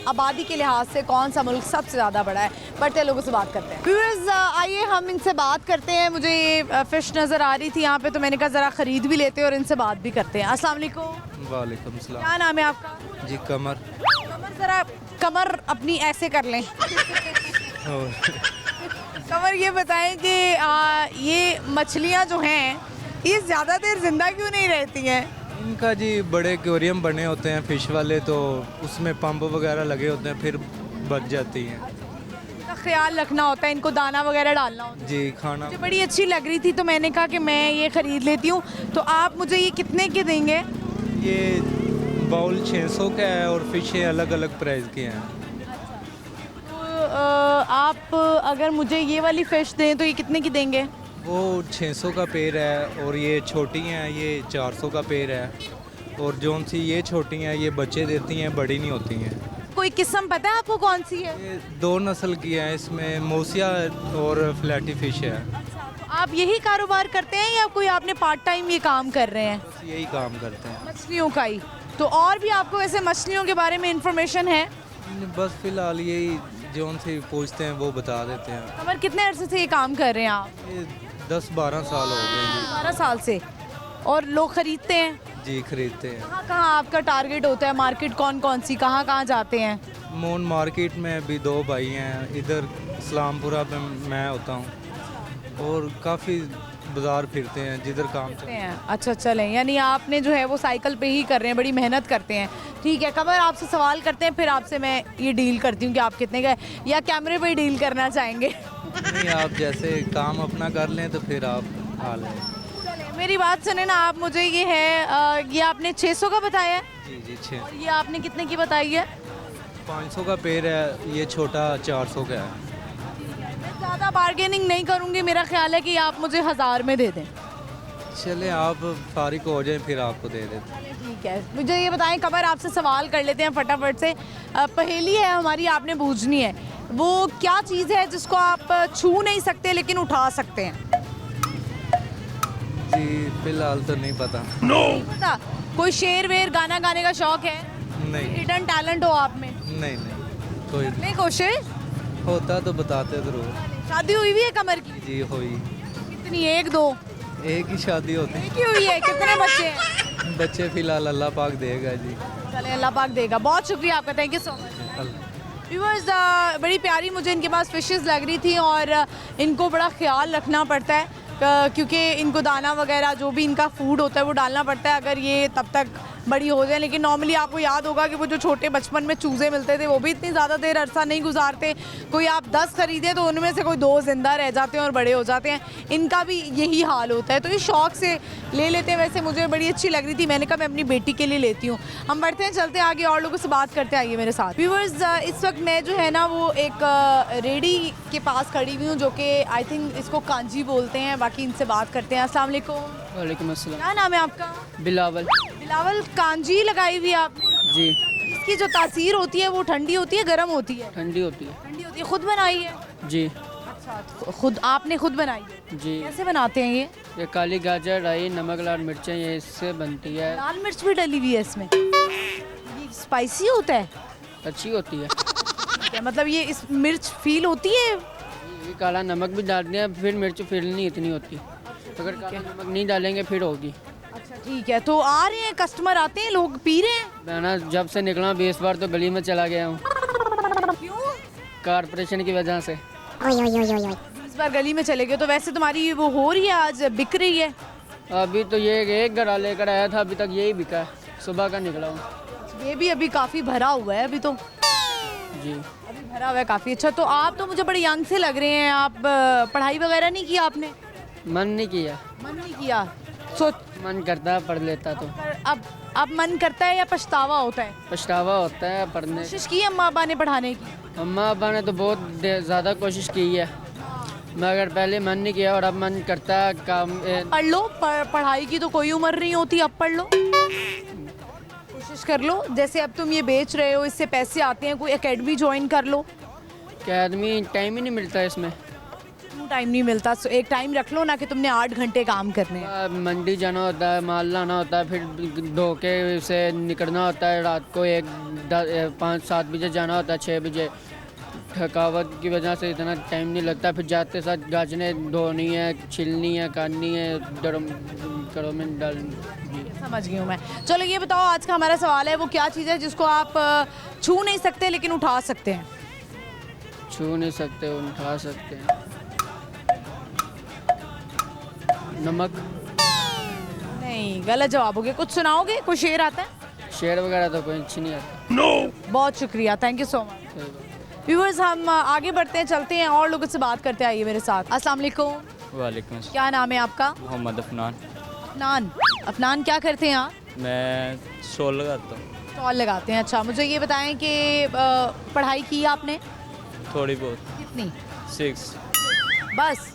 आबादी के लिहाज से कौन सा मुल्क सबसे ज़्यादा बड़ा है। बढ़ते हैं, लोगों से बात करते हैं। व्यूअर्स, आइए हम इनसे बात करते हैं। मुझे ये फ़िश नज़र आ रही थी यहाँ पे, तो मैंने कहा ज़रा ख़रीद भी लेते हैं और इनसे बात भी करते हैं। अस्सलाम वालेकुम। वालेकुम सलाम। क्या नाम है आपका? जी कमर। कमर, ज़रा कमर अपनी ऐसे कर लें। कमर, ये बताएं कि ये मछलियाँ जो हैं ये ज़्यादा देर ज़िंदा क्यों नहीं रहती हैं? इनका जी बड़े एक्वेरियम बने होते हैं फ़िश वाले, तो उसमें पंप वगैरह लगे होते हैं, फिर बच जाती हैं। इनका ख्याल रखना होता है, इनको दाना वगैरह डालना होता है। जी, खाना मुझे बड़ी अच्छी लग रही थी तो मैंने कहा कि मैं ये ख़रीद लेती हूँ। तो आप मुझे ये कितने के देंगे? ये बाउल 600 का है और फ़िश अलग अलग प्राइस के हैं। तो आप अगर मुझे ये वाली फ़िश दें तो ये कितने की देंगे? वो 600 का पेड़ है और ये छोटी हैं, ये 400 का पेड़ है, और जौन सी ये छोटी हैं ये बच्चे देती हैं, बड़ी नहीं होती हैं। कोई किस्म पता है आपको कौन सी है? ये 2 नस्ल की हैं, इसमें मोसिया और फ्लैटी फ़िश है। तो आप यही कारोबार करते हैं या कोई आपने पार्ट टाइम ये काम कर रहे हैं? बस यही काम करते हैं। मछलियों का ही? तो और भी आपको वैसे मछलियों के बारे में इंफॉर्मेशन है? बस फ़िलहाल यही जौन से पूछते हैं वो बता देते हैं। कमर, कितने अरसे से ये काम कर रहे हैं आप? ये 10-12 साल हो गए जी। 12 साल से। और लोग ख़रीदते हैं? जी खरीदते हैं। कहाँ कहाँ आपका टारगेट होता है? मार्केट कौन कौन सी, कहाँ कहाँ जाते हैं? मोन मार्केट में भी 2 भाई हैं, इधर इस्लामपुरा में मैं होता हूँ, और काफ़ी बाज़ार फिरते हैं जिधर काम करते चलता हैं। अच्छा, चलें, यानी आपने जो है वो साइकिल पे ही कर रहे हैं, बड़ी मेहनत करते हैं। ठीक है कमर, आपसे सवाल करते हैं, फिर आपसे मैं ये डील करती हूँ कि आप कितने का, या कैमरे पे ही डील करना चाहेंगे? नहीं, आप जैसे काम अपना कर लें तो फिर आप हाल है। मेरी बात सुने ना आप, मुझे ये है ये आपने 600 का बताया है? जी जी, 6 और ये आपने कितने की बताई है? 500 का पेड़ है, ये छोटा 400 का है। मैं ज़्यादा बार्गेनिंग नहीं करूँगी, मेरा ख्याल है कि आप मुझे 1000 में दे दें। चले आप फारिग हो जाए फिर आपको दे देते हैं। ठीक है, मुझे ये बताएं कमर, आपसे सवाल कर लेते हैं फटाफट से। पहेली है हमारी, आपने बूझनी है। वो क्या चीज़ है जिसको आप छू नहीं सकते लेकिन उठा सकते हैं? जी फिलहाल तो नहीं पता। नहीं पता? कोई शेर वेर गाना गाने का शौक है? नहीं हिडन टैलेंट हो आप में? नहीं कोई नहीं कोशिश होता तो बताते ज़रूर। शादी हुई भी है कमर की? जी हुई, कितनी, एक दो? एक ही शादी होती एक ही हुई है? कितने बच्चे हैं? है। बच्चे फिलहाल अल्लाह पाक देगा जी। चले अल्लाह पाक देगा। बहुत शुक्रिया आपका, thank you so much. Viewers, बड़ी प्यारी मुझे इनके पास फिशेस लग रही थी और इनको बड़ा ख्याल रखना पड़ता है क्योंकि इनको दाना वगैरह जो भी इनका फूड होता है वो डालना पड़ता है अगर ये तब तक बड़ी हो जाए। लेकिन नॉर्मली आपको याद होगा कि वो जो छोटे बचपन में चूज़े मिलते थे वो भी इतनी ज़्यादा देर अरसा नहीं गुजारते। कोई आप 10 खरीदे तो उनमें से कोई 2 ज़िंदा रह जाते हैं और बड़े हो जाते हैं। इनका भी यही हाल होता है, तो ये शौक़ से ले लेते हैं। वैसे मुझे बड़ी अच्छी लग रही थी, मैंने कहा मैं अपनी बेटी के लिए लेती हूँ। हम बढ़ते हैं, चलते हैं आगे और लोगों से बात करते आइए मेरे साथ। व्यूअर्स, इस वक्त मैं जो है ना वो एक रेडी के पास खड़ी हुई हूँ जो कि आई थिंक इसको कांजी बोलते हैं। बाकी इनसे बात करते हैं। अस्सलाम वालेकुम। वालेकुम अस्सलाम। क्या नाम है आपका? बिलावल। बिलावल, कांजी लगाई हुई है आपने? जी। इसकी जो तासीर होती है वो ठंडी होती है, गर्म होती है? ठंडी होती है। ठंडी होती है। खुद बनाई है? जी। अच्छा, तो खुद आपने खुद बनाई है? जी। कैसे बनाते हैं ये? ये काली गाजर, राई, नमक, लाल मिर्चें, ये इससे बनती है। लाल मिर्च भी डली हुई है इसमें? ये स्पाइसी होता है? अच्छी होती है। क्या मतलब ये इस मिर्च फील होती है? ये काला नमक भी डालते हैं फिर मिर्च फील नहीं इतनी होती। अगर काला नमक नहीं डालेंगे फिर होगी। अच्छा ठीक है, तो आ रहे हैं कस्टमर, आते हैं लोग, पी रहे हैं? मैं ना जब से निकला 20 बार तो गली में चला गया हूँ। क्यों? कारपोरेशन की वजह से। 20 बार गली में चले गए। तो वैसे तुम्हारी वो हो रही है, आज बिक रही है? अभी तो ये एक गरा लेकर आया था, अभी तक यही बिका है। सुबह का निकला हूँ। ये भी अभी काफ़ी भरा हुआ है अभी तो। जी अभी भरा हुआ है काफ़ी। अच्छा, तो आप तो मुझे बड़े यंग से लग रहे हैं। आप पढ़ाई वगैरह नहीं की आपने? मन नहीं किया। मन नहीं किया? सोच मन करता है पढ़ लेता तो। अब मन करता है या पछतावा होता है? पछतावा होता है पढ़ने। कोशिश की अम्मा अब्बा ने पढ़ाने की? अम्मा अब्बा ने तो बहुत ज़्यादा कोशिश की है, मगर पहले मन नहीं किया और अब मन करता है काम। पढ़ लो, पढ़ाई की तो कोई उम्र नहीं होती, अब पढ़ लो, कोशिश कर लो। जैसे अब तुम ये बेच रहे हो, इससे पैसे आते हैं, कोई एकेडमी ज्वाइन कर लो। अकेडमी टाइम ही नहीं मिलता इसमें। टाइम नहीं मिलता? तो एक टाइम रख लो ना कि तुमने 8 घंटे काम करने हैं। मंडी जाना होता है, माल लाना होता है, फिर धोखे से निकलना होता है। रात को 5-7 बजे जाना होता है, 6 बजे। थकावट की वजह से इतना टाइम नहीं लगता। फिर जाते साथ गाजनें धोनी है, छिलनी है, काटनी है, कड़ों में डाल। समझ गई हूँ मैं। चलो ये बताओ, आज का हमारा सवाल है वो क्या चीज़ है जिसको आप छू नहीं सकते लेकिन उठा सकते हैं? छू नहीं सकते, उठा सकते हैं। नमक। नहीं, गलत जवाब हो गया। कुछ सुनाओगे? कोई शेर आता है? शेर वगैरह तो कोई अच्छी नहीं आता। बहुत शुक्रिया, thank you so much. Viewers, हम आगे बढ़ते हैं, चलते हैं और लोगों से बात करते हैं। आइए मेरे साथ। अस्सलाम वालेकुम। वालेकुम। क्या नाम है आपका? मोहम्मद अफनान। अफनान। अफनान, क्या करते हैं आप? मैं स्टॉल लगाता हूँ। स्टॉल लगाते हैं। अच्छा, मुझे ये बताएं कि पढ़ाई की आपने? थोड़ी बहुत। कितनी? 6। बस?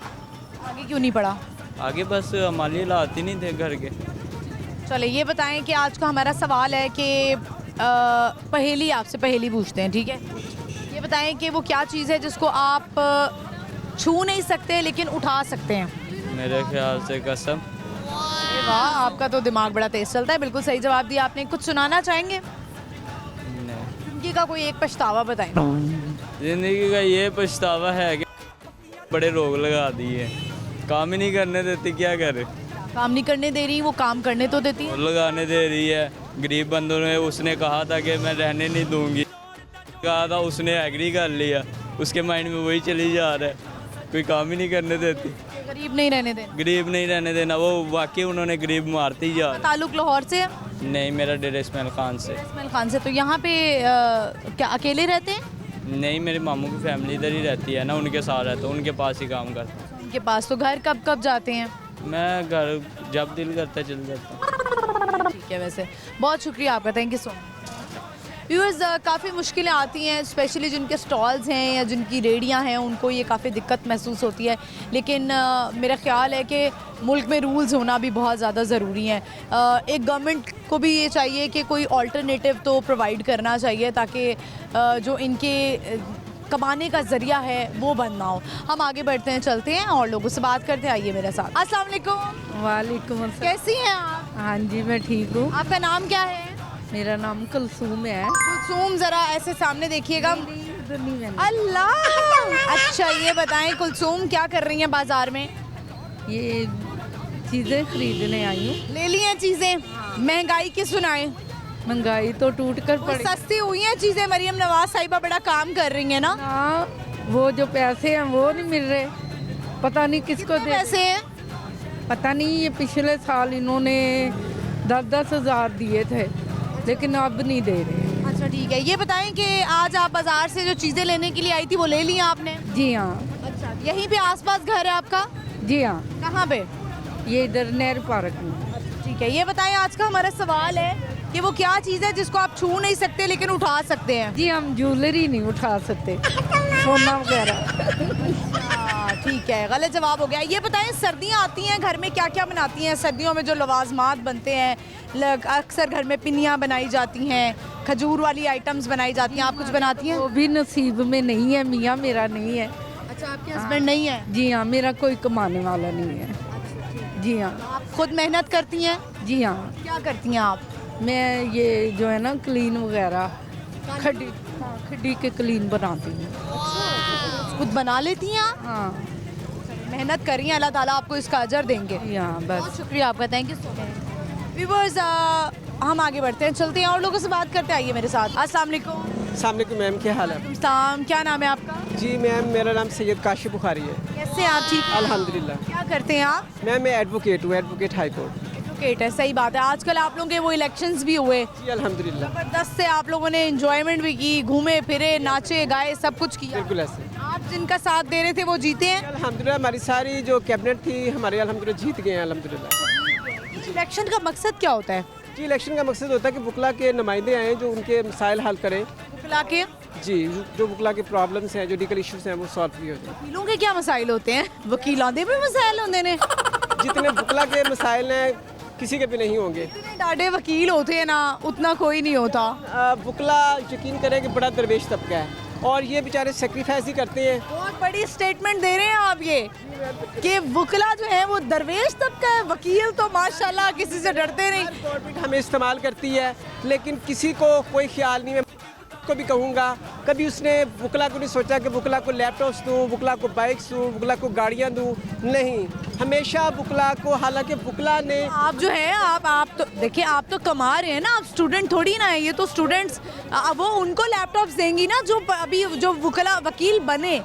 आगे क्यों नहीं पढ़ा? आगे बस हमारे लाती नहीं थे घर के। चले ये बताएं कि आज का हमारा सवाल है कि पहेली, आपसे पहेली पूछते हैं, ठीक है? ये बताएं कि वो क्या चीज़ है जिसको आप छू नहीं सकते लेकिन उठा सकते हैं? मेरे ख्याल से कसम। अरे वाह, आपका तो दिमाग बड़ा तेज चलता है। बिल्कुल सही जवाब दिया आपने। कुछ सुनाना चाहेंगे? नहीं। जिंदगी का कोई एक पछतावा बताएं। जिंदगी का ये पछतावा है कि बड़े रोग लगा दिए, काम ही नहीं करने देती, क्या करे। काम नहीं करने दे रही, वो काम करने तो देती है। लगाने दे रही है। गरीब बंदों ने, उसने कहा था कि मैं रहने नहीं दूंगी, कहा था, उसने एग्री कर लिया, उसके माइंड में वही चली जा रहा है। कोई काम ही नहीं करने देती। गरीब नहीं रहने देना? गरीब नहीं रहने देना, वो वाकई उन्होंने गरीब मारते ही जा रहे। ताल्लुक लाहौर से है? नहीं, मेरा डेरा इस्माइल खान से। इस्माइल खान से। तो यहाँ पे क्या अकेले रहते हैं? नहीं, मेरे मामू की फैमिली इधर ही रहती है ना, उनके साथ रहता हूँ, उनके पास ही काम करता हूँ। उनके पास। तो घर कब कब जाते हैं? मैं घर जब दिल करता है चल जाता हूँ। ठीक है, वैसे बहुत शुक्रिया आपका, thank you so much. Viewers काफ़ी मुश्किलें आती हैं, स्पेशली जिनके स्टॉल्स हैं या जिनकी रेडियां हैं उनको ये काफ़ी दिक्कत महसूस होती है, लेकिन मेरा ख्याल है कि मुल्क में रूल्स होना भी बहुत ज़्यादा ज़रूरी हैं। एक गवर्नमेंट को भी ये चाहिए कि कोई अल्टरनेटिव तो प्रोवाइड करना चाहिए ताकि जो इनके कमाने का ज़रिया है वो बंद ना हो। हम आगे बढ़ते हैं, चलते हैं और लोगों से बात करते हैं। आइए मेरे साथ। अस्सलाम वालेकुम। वालेकुम अस्सलाम। कैसी हैं आप? हाँ जी, मैं ठीक हूँ। आपका नाम क्या है? मेरा नाम कुलसूम है। कुलसूम, ज़रा ऐसे सामने देखिएगा। अल्लाह, अच्छा ये बताएं कुलसूम क्या कर रही हैं बाजार में? ये चीज़ें खरीदने आई हूँ। ले ली हैं चीज़ें? महंगाई की सुनाएं। महंगाई तो टूट कर पड़ी। सस्ती हुई हैं चीज़ें? मरियम नवाज साहिबा बड़ा काम कर रही हैं ना? हाँ, वो जो पैसे हैं वो नहीं मिल रहे, पता नहीं किसको दे। पैसे हैं? पता नहीं, ये पिछले साल इन्होंने 10-10 हज़ार दिए थे लेकिन अब नहीं दे रहे। अच्छा ठीक है, ये बताएं कि आज आप बाजार से जो चीज़ें लेने के लिए आई थी वो ले ली आपने? जी हाँ। अच्छा, यहीं पे आसपास घर है आपका? जी हाँ। कहाँ पे? ये इधर नेहरू पार्क में। ठीक है, ये बताएं आज का हमारा सवाल है कि वो क्या चीज़ है जिसको आप छू नहीं सकते लेकिन उठा सकते हैं? जी, हम ज्वेलरी नहीं उठा सकते, सोना वगैरह। ठीक है, गलत जवाब हो गया। ये बताएं सर्दियाँ आती हैं, घर में क्या क्या बनाती हैं? सर्दियों में जो लवाजमात बनते हैं, अक्सर घर में पिन्नियाँ बनाई जाती हैं, खजूर वाली आइटम्स बनाई जाती हैं, आप कुछ बनाती हैं? वो भी नसीब में नहीं है, मियाँ मेरा नहीं है। अच्छा, आपके हस्बैंड नहीं है? जी हाँ, मेरा कोई कमाने वाला नहीं है। जी हाँ। आप खुद मेहनत करती हैं? जी हाँ। क्या करती हैं आप? मैं ये जो है ना क्लीन वगैरह, खड्डी के क्लीन बनाती हूँ। खुद बना लेती हैं आप? हाँ। मेहनत करिए, अल्लाह ताला आपको इसका अजर देंगे। हाँ, बस। बहुत शुक्रिया आपका, thank you so much. Viewers, हम आगे बढ़ते हैं, चलते हैं और लोगों से बात करते हैं। आइए मेरे साथ। अस्सलाम वालेकुम। अस्सलाम वालेकुम मैम, क्या हाल है? सलाम, क्या नाम है आपका? जी मैम, मेरा नाम सैयद काशिफ बुखारी है। कैसे हैं आप? ठीक हैं? अल्हम्दुलिल्लाह। क्या करते हैं आप? मैम मैं एडवोकेट हूँ, एडवोकेट हाई कोर्ट। एडवोकेट है, सही बात है। आजकल आप लोगों के वो इलेक्शंस भी हुए। जी अल्हम्दुलिल्लाह। ज़बरदस्त से आप लोगों ने एंजॉयमेंट भी की, घूमे फिरे, नाचे गाए, सब कुछ किया। बिल्कुल ऐसे। आप जिनका साथ दे रहे थे वो जीते हैं? अल्हम्दुलिल्लाह, हमारी सारी जो कैबिनेट थी हमारे अल्हम्दुलिल्लाह जीत गए हैं अल्हम्दुलिल्लाह। इलेक्शन का मकसद क्या होता है? जी, इलेक्शन का मकसद होता है कि वकला के नुमाइंदे आएँ जो उनके मसाइल हल करें। वकला के? जी, जो वकला के प्रॉब्लम्स हैं, जो लीगल इश्यूज हैं वो सॉल्व भी हो जाए। वकीलों के क्या मसाइल होते हैं? वकीलों के भी मसाइल होते हैं? जितने वकला के मसाइल हैं किसी के भी नहीं होंगे। डाडे वकील होते हैं ना, उतना कोई नहीं होता। वकला यकीन करें कि बड़ा दरवेश तबका है और ये बेचारे सेक्रीफाइस ही करते हैं। बहुत बड़ी स्टेटमेंट दे रहे हैं आप ये कि वकला जो है वो दरवेश तबका है, वकील तो माशाल्लाह किसी से डरते नहीं। गवर्नमेंट हमें इस्तेमाल करती है लेकिन किसी को कोई ख्याल नहीं है। को भी कहूँगा, कभी उसने वकला को नहीं सोचा कि वकला को लैपटॉप्स दूँ, वकला को बाइक्स दूँ, वकला को गाड़ियाँ दूँ। नहीं, हमेशा वकला को, हालांकि वकला ने आप जो है आप तो देखिए, आप तो कमा रहे हैं ना, आप स्टूडेंट थोड़ी ना है। ये तो स्टूडेंट्स, वो उनको लैपटॉप्स देंगी ना जो अभी जो वकला वकील बने,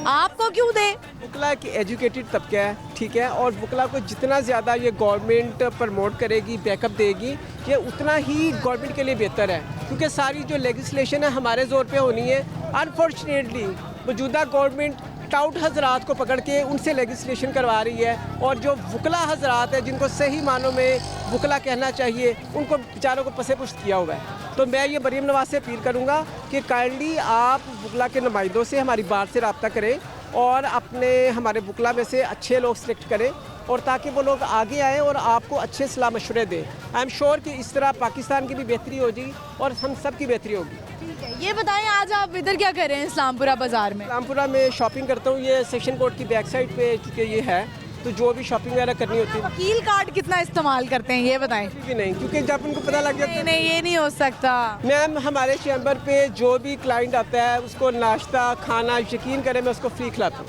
आपको क्यों दे? वकला की एजुकेटेड तबका है, ठीक है, और वकला को जितना ज़्यादा ये गवर्नमेंट प्रमोट करेगी, बैकअप देगी, ये उतना ही गवर्नमेंट के लिए बेहतर है क्योंकि सारी जो लेजिस्लेशन है हमारे ज़ोर पे होनी है। अनफॉर्चुनेटली मौजूदा गवर्नमेंट टाउट हजरात को पकड़ के उनसे लेजिस्लेशन करवा रही है और जो वकला हजरात है जिनको सही मानों में वकला कहना चाहिए उनको बेचारों को पसे पुश्त किया हुआ है। तो मैं ये मरीम नवाज से अपील करूँगा कि काइंडली आप वकला के नुमाइंदों से हमारी बार से रब्ता करें और अपने हमारे वकला में से अच्छे लोग सिलेक्ट करें और ताकि वो लोग आगे आएँ और आपको अच्छे सलाह मशवरे दें। आई एम श्योर कि इस तरह पाकिस्तान की भी बेहतरी होगी और हम सब की बेहतरी होगी। ठीक है, ये बताएं आज आप इधर क्या कर रहे हैं इस्लामपुरा बाज़ार में? इस्लामपुरा में शॉपिंग करता हूँ, ये सेक्शन कोर्ट की बैक साइड पे चूँकि ये है तो जो भी शॉपिंग वगैरह करनी होती है। वकील कार्ड कितना इस्तेमाल करते हैं ये बताएं? भी नहीं, क्योंकि जब उनको पता लग जाता है। नहीं, ये नहीं हो सकता मैम। हमारे चैम्बर पे जो भी क्लाइंट आता है उसको नाश्ता खाना यकीन करें मैं उसको फ्री खिलाता हूँ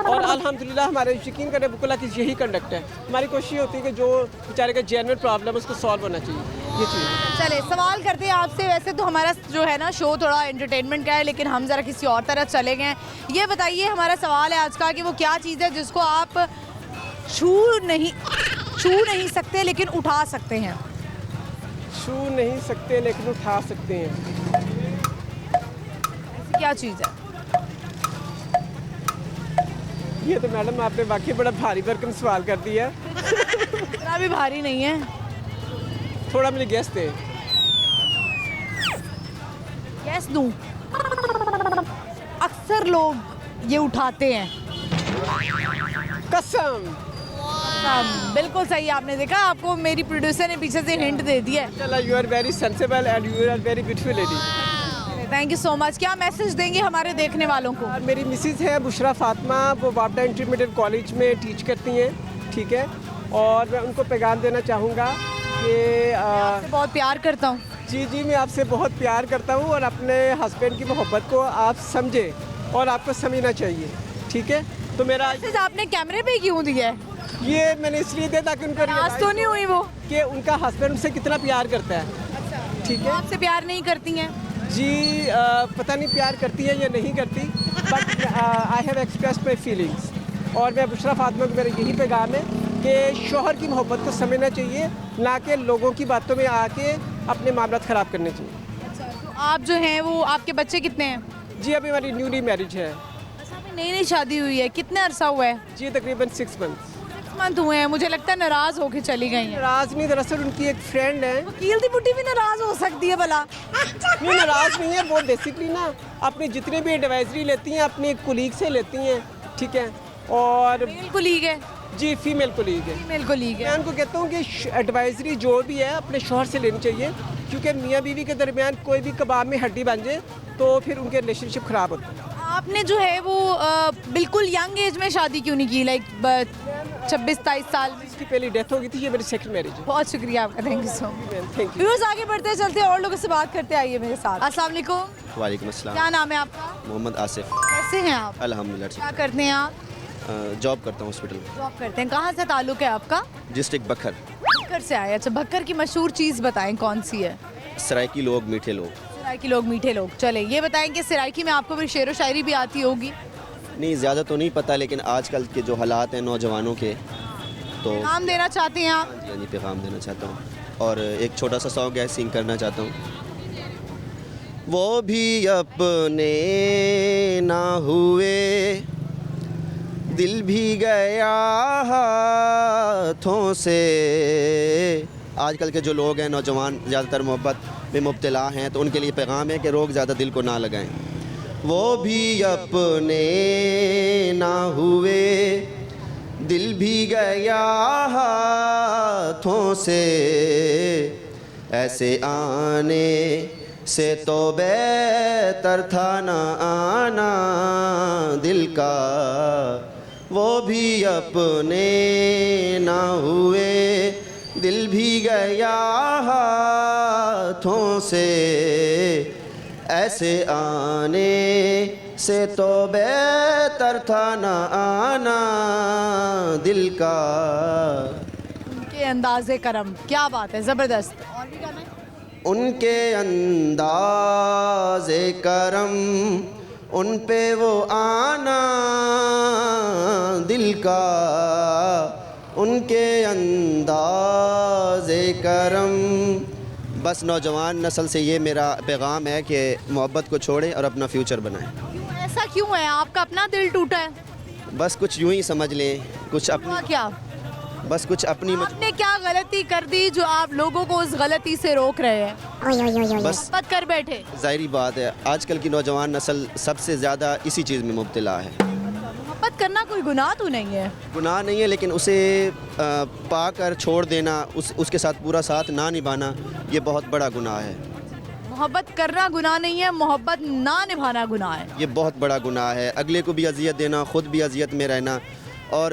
और अल्हम्दुलिल्लाह हमारे यकीन करें वकला की यही कंडक्ट है। हमारी कोशिश होती है कि जो बेचारे का जेन्युइन प्रॉब्लम है उसको सॉल्व होना चाहिए। ये चीज़ चले सवाल करते हैं आपसे। वैसे तो हमारा जो है ना शो थोड़ा एंटरटेनमेंट का है लेकिन हम ज़रा किसी और तरह चले गए। ये बताइए, हमारा सवाल है आज का कि वो क्या चीज़ है जिसको आप छू नहीं सकते लेकिन उठा सकते हैं? छू नहीं सकते लेकिन उठा सकते हैं, ऐसी क्या चीज़ है? ये तो मैडम आपने वाकई बड़ा भारी भरकम सवाल कर दिया। इतना भी भारी नहीं है, थोड़ा मुझे गेस दे। बेस्ट दूं, अक्सर लोग ये उठाते हैं। कसम। बिल्कुल सही आपने देखा, आपको मेरी प्रोड्यूसर ने पीछे से हिंट दे दिया है। You are very sensible and you are very beautiful lady. Thank you so much. क्या मैसेज देंगे हमारे देखने वालों को? और मेरी मिसेज है बुशरा फातिमा, वो वापडा इंटरमीडिएट कॉलेज में टीच करती हैं, ठीक है। और मैं उनको पैगाम देना चाहूँगा कि आपसे बहुत प्यार करता हूँ। जी जी, मैं आपसे बहुत प्यार करता हूँ और अपने हस्बैंड की मोहब्बत को आप समझें और आपको समझना चाहिए, ठीक है। तो मेरा मैसेज आपने कैमरे पे क्यों दिया है? ये मैंने इसलिए दिया ताकि उनको नाराज तो नहीं हुई वो कि उनका हस्बैंड उनसे कितना प्यार करता है, ठीक है। आपसे प्यार नहीं करती हैं? जी पता नहीं प्यार करती है या नहीं करती, but I have expressed my feelings. और मैं बुशरा फातिमा को मेरा यही पैगाम है कि शोहर की मोहब्बत को समझना चाहिए, ना कि लोगों की बातों में आके अपने मामला ख़राब करने चाहिए। अच्छा, तो आप जो हैं वो, आपके बच्चे कितने हैं? जी अभी हमारी न्यूली मैरिज है। अच्छा, अभी नई नई शादी हुई है, कितने अरसा हुआ है? जी तकरीबन 6 मंथ। 6 मंथ हुए हैं। मुझे लगता है नाराज़ होके चली गई हैं। नाराज़ नहीं, दरअसल उनकी एक फ्रेंड है। वकील दी बुटी भी नाराज़ हो सकती है भला? नहीं नाराज़ नहीं है, वो बेसिकली ना अपनी जितनी भी एडवाइजरी लेती हैं अपनी कुलीग से लेती हैं, ठीक है। और मेल कुलीग है? जी फीमेल कुलीग है। फीमेल कुलीग है। मैं उनको कहता हूँ कि एडवाइजरी जो भी है अपने शोहर से लेनी चाहिए, क्योंकि मियाँ बीवी के दरमियान कोई भी कबाब में हड्डी बन जाए तो फिर उनके रिलेशनशिप ख़राब होता है। आपने जो है वो बिल्कुल यंग एज में शादी क्यों नहीं की, लाइक 26-23 साल में? इसकी पहली डेथ हो गई थी, ये मेरी सेकंड मैरिज है। बहुत शुक्रिया आपका, thank you so much. Thank you. Viewers आगे बढ़ते चलते हैं और लोगों से बात करते आइए मेरे साथ। अस्सलाम वालेकुम। वालेकुम अस्सलाम। क्या नाम है आपका? मोहम्मद आसिफ। कैसे हैं आप? अल्हम्दुलिल्लाह क्या करते हैं आप? ठीक। जॉब करता हूँ हॉस्पिटल में। जॉब करते हैं। कहाँ से ताल्लुक है आपका? डिस्ट्रिक्ट बखर। बक्कर से आए। अच्छा, बक्कर की मशहूर चीज़ बताएं, कौन सी है? सराइकी लोग मीठे लोग। सराइकी लोग मीठे लोग। चले ये बताएं कि सराइकी में आपको भी शेर व शायरी भी आती होगी? नहीं ज़्यादा तो नहीं पता, लेकिन आजकल के जो हालात हैं नौजवानों के, तो नाम देना चाहते हैं आप? हाँ जी पैगाम देना चाहता हूँ। और एक छोटा सा सॉन्ग है, सिंग करना चाहता हूँ। वो भी अपने ना हुए, दिल भी गया हाथों से। आजकल के जो लोग हैं नौजवान ज़्यादातर मोहब्बत में मुब्तला हैं, तो उनके लिए पैगाम है कि रोग ज़्यादा दिल को ना लगाएं। वो भी अपने ना हुए, दिल भी गया हाथों से। ऐसे आने से तो बेहतर था ना आना दिल का। वो भी अपने ना हुए, दिल भी गया हाथों से। ऐसे आने से तो बेहतर था ना आना दिल का। उनके अंदाज़े करम, क्या बात है, ज़बरदस्त। और भी गाना है? उनके अंदाज़े करम, उन पे वो आना दिल का। उनके अंदाज़े करम। बस नौजवान नस्ल से ये मेरा पैगाम है कि मोहब्बत को छोड़ें और अपना फ्यूचर बनाएं। ऐसा क्यों है? आपका अपना दिल टूटा है? बस कुछ यूं ही समझ लें, कुछ अपनी, क्या बस कुछ अपनी आपने क्या गलती कर दी जो आप लोगों को उस गलती से रोक रहे हैं? बस मोहब्बत कर बैठे। ज़ाहिरी बात है, आजकल की नौजवान नस्ल सबसे ज़्यादा इसी चीज़ में मुब्तला है। मोहब्बत करना कोई गुनाह तो नहीं है? गुनाह नहीं है, लेकिन उसे पाकर छोड़ देना, उसके साथ पूरा साथ ना निभाना, ये बहुत बड़ा गुनाह है। मोहब्बत करना गुनाह नहीं है, मोहब्बत ना निभाना गुनाह है। ये बहुत बड़ा गुनाह है। अगले को भी अजियत देना, ख़ुद भी अजियत में रहना। और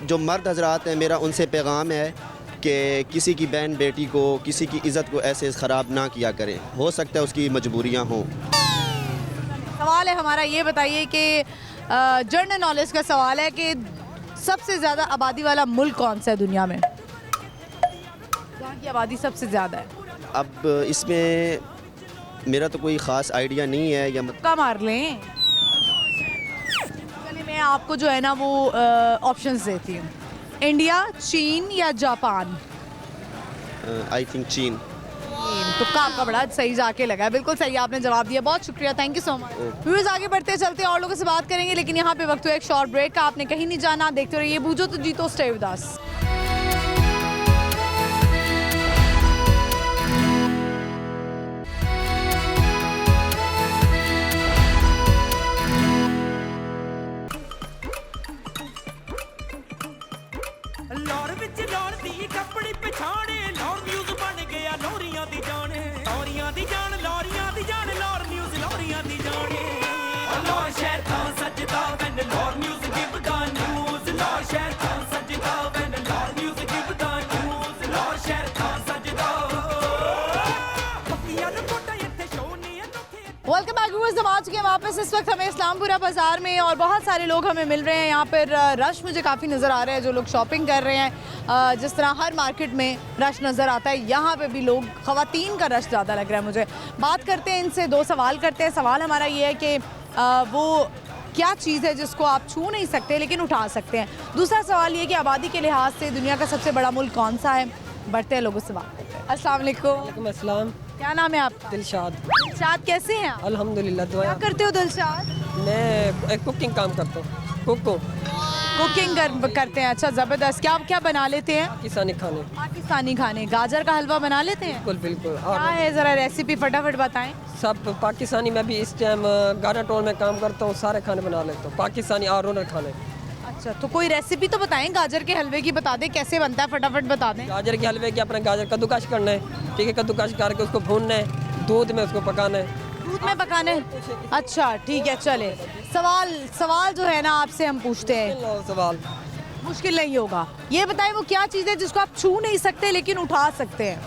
जो मर्द हजरात हैं, मेरा उनसे पैगाम है कि किसी की बहन बेटी को, किसी की इज़्ज़त को ऐसे ख़राब ना किया करें। हो सकता है उसकी मजबूरियाँ हों। सवाल है हमारा, ये बताइए कि जनरल नॉलेज का सवाल है कि सबसे ज़्यादा आबादी वाला मुल्क कौन सा है दुनिया में? जहाँ की आबादी सबसे ज़्यादा है। अब इसमें मेरा तो कोई ख़ास आइडिया नहीं है, या का मार लें। चलिए मैं आपको जो है ना वो ऑप्शंस देती हूँ। इंडिया, चीन या जापान? आई थिंक चीन। तुक्का आपका बड़ा सही जाके लगा है। बिल्कुल सही आपने जवाब दिया, बहुत शुक्रिया, thank you so much. Viewers आगे बढ़ते चलते और लोगों से बात करेंगे, लेकिन यहाँ पे वक्त हुआ एक शॉर्ट ब्रेक का। आपने कहीं नहीं जाना, देखते रहिए बूझो तो जीतो, स्टे विद अस। ਦੀ ਜਾਨ ਲੌਰੀਆਂ ਦੀ ਜਾਨ ਲੌਰ ਨਿਊਜ਼ ਲੌਰੀਆਂ ਦੀ ਜਾਣੇ ਲੌਰ ਸ਼ਹਿਰ ਤਾਂ ਸੱਜਦਾ ਵੈਨ ਲੌਰ ਨਿਊਜ਼ ਗਿਵ ਦਾ ਨਿਊਜ਼ ਲੌਰ ਸ਼ਹਿਰ ਤਾਂ ਸੱਜਦਾ ਵੈਨ ਲੌਰ ਨਿਊਜ਼ ਗਿਵ ਦਾ ਨਿਊਜ਼ ਲੌਰ ਸ਼ਹਿਰ ਤਾਂ ਸੱਜਦਾ ਪੱਕੀਆਂ ਨੂੰ ਕੋਟਾ ਇੱਥੇ ਸ਼ੋ ਨਹੀਂ वेलकम बैक व्यूअर्स, हम आ चुके हैं वापस। इस वक्त हमें इस्लामपुरा बाज़ार में और बहुत सारे लोग हमें मिल रहे हैं। यहाँ पर रश मुझे काफ़ी नज़र आ रहा है, जो लोग शॉपिंग कर रहे हैं। जिस तरह हर मार्केट में रश नज़र आता है, यहाँ पे भी लोग, ख़वातीन का रश ज़्यादा लग रहा है मुझे। बात करते हैं इनसे, दो सवाल करते हैं। सवाल हमारा ये है कि वो क्या चीज़ है जिसको आप छू नहीं सकते लेकिन उठा सकते हैं। दूसरा सवाल ये कि आबादी के लिहाज से दुनिया का सबसे बड़ा मुल्क कौन सा है। बढ़ते हैं लोगों से बात करते हैं। अस्सलाम वालेकुम। अस्सलाम। क्या नाम है आपका? दिलशाद। दिलशाद, कैसे हैं आप? अल्हम्दुलिल्लाह। क्या करते हो दिलशाद? मैं एक कुकिंग काम करता हूँ। कुकिंग करते हैं। अच्छा, ज़बरदस्त। क्या क्या बना लेते हैं? पाकिस्तानी खाने। पाकिस्तानी खाने। गाजर का हलवा बना लेते हैं? बिल्कुल बिल्कुल। क्या है, ज़रा रेसिपी फटाफट बताएं। सब पाकिस्तानी। मैं भी इस टाइम गाना टोल में काम करता हूँ, सारे खाने बना लेता हूँ, पाकिस्तानी ऑलराउंडर खाने। अच्छा, तो कोई रेसिपी तो बताएं। गाजर के हलवे की बता दें, कैसे बनता है, फटाफट बता दें। गाजर के हलवे की अपना गाजर कद्दूकश करना है, ठीक है। कद्दूकश करके उसको भूनना है, दूध में उसको पकाना है। दूध में पकाना है? अच्छा ठीक है, चले। सवाल जो है ना आपसे हम पूछते हैं। सवाल मुश्किल नहीं होगा। ये बताएं वो क्या चीज़ है जिसको आप छू नहीं सकते लेकिन उठा सकते हैं।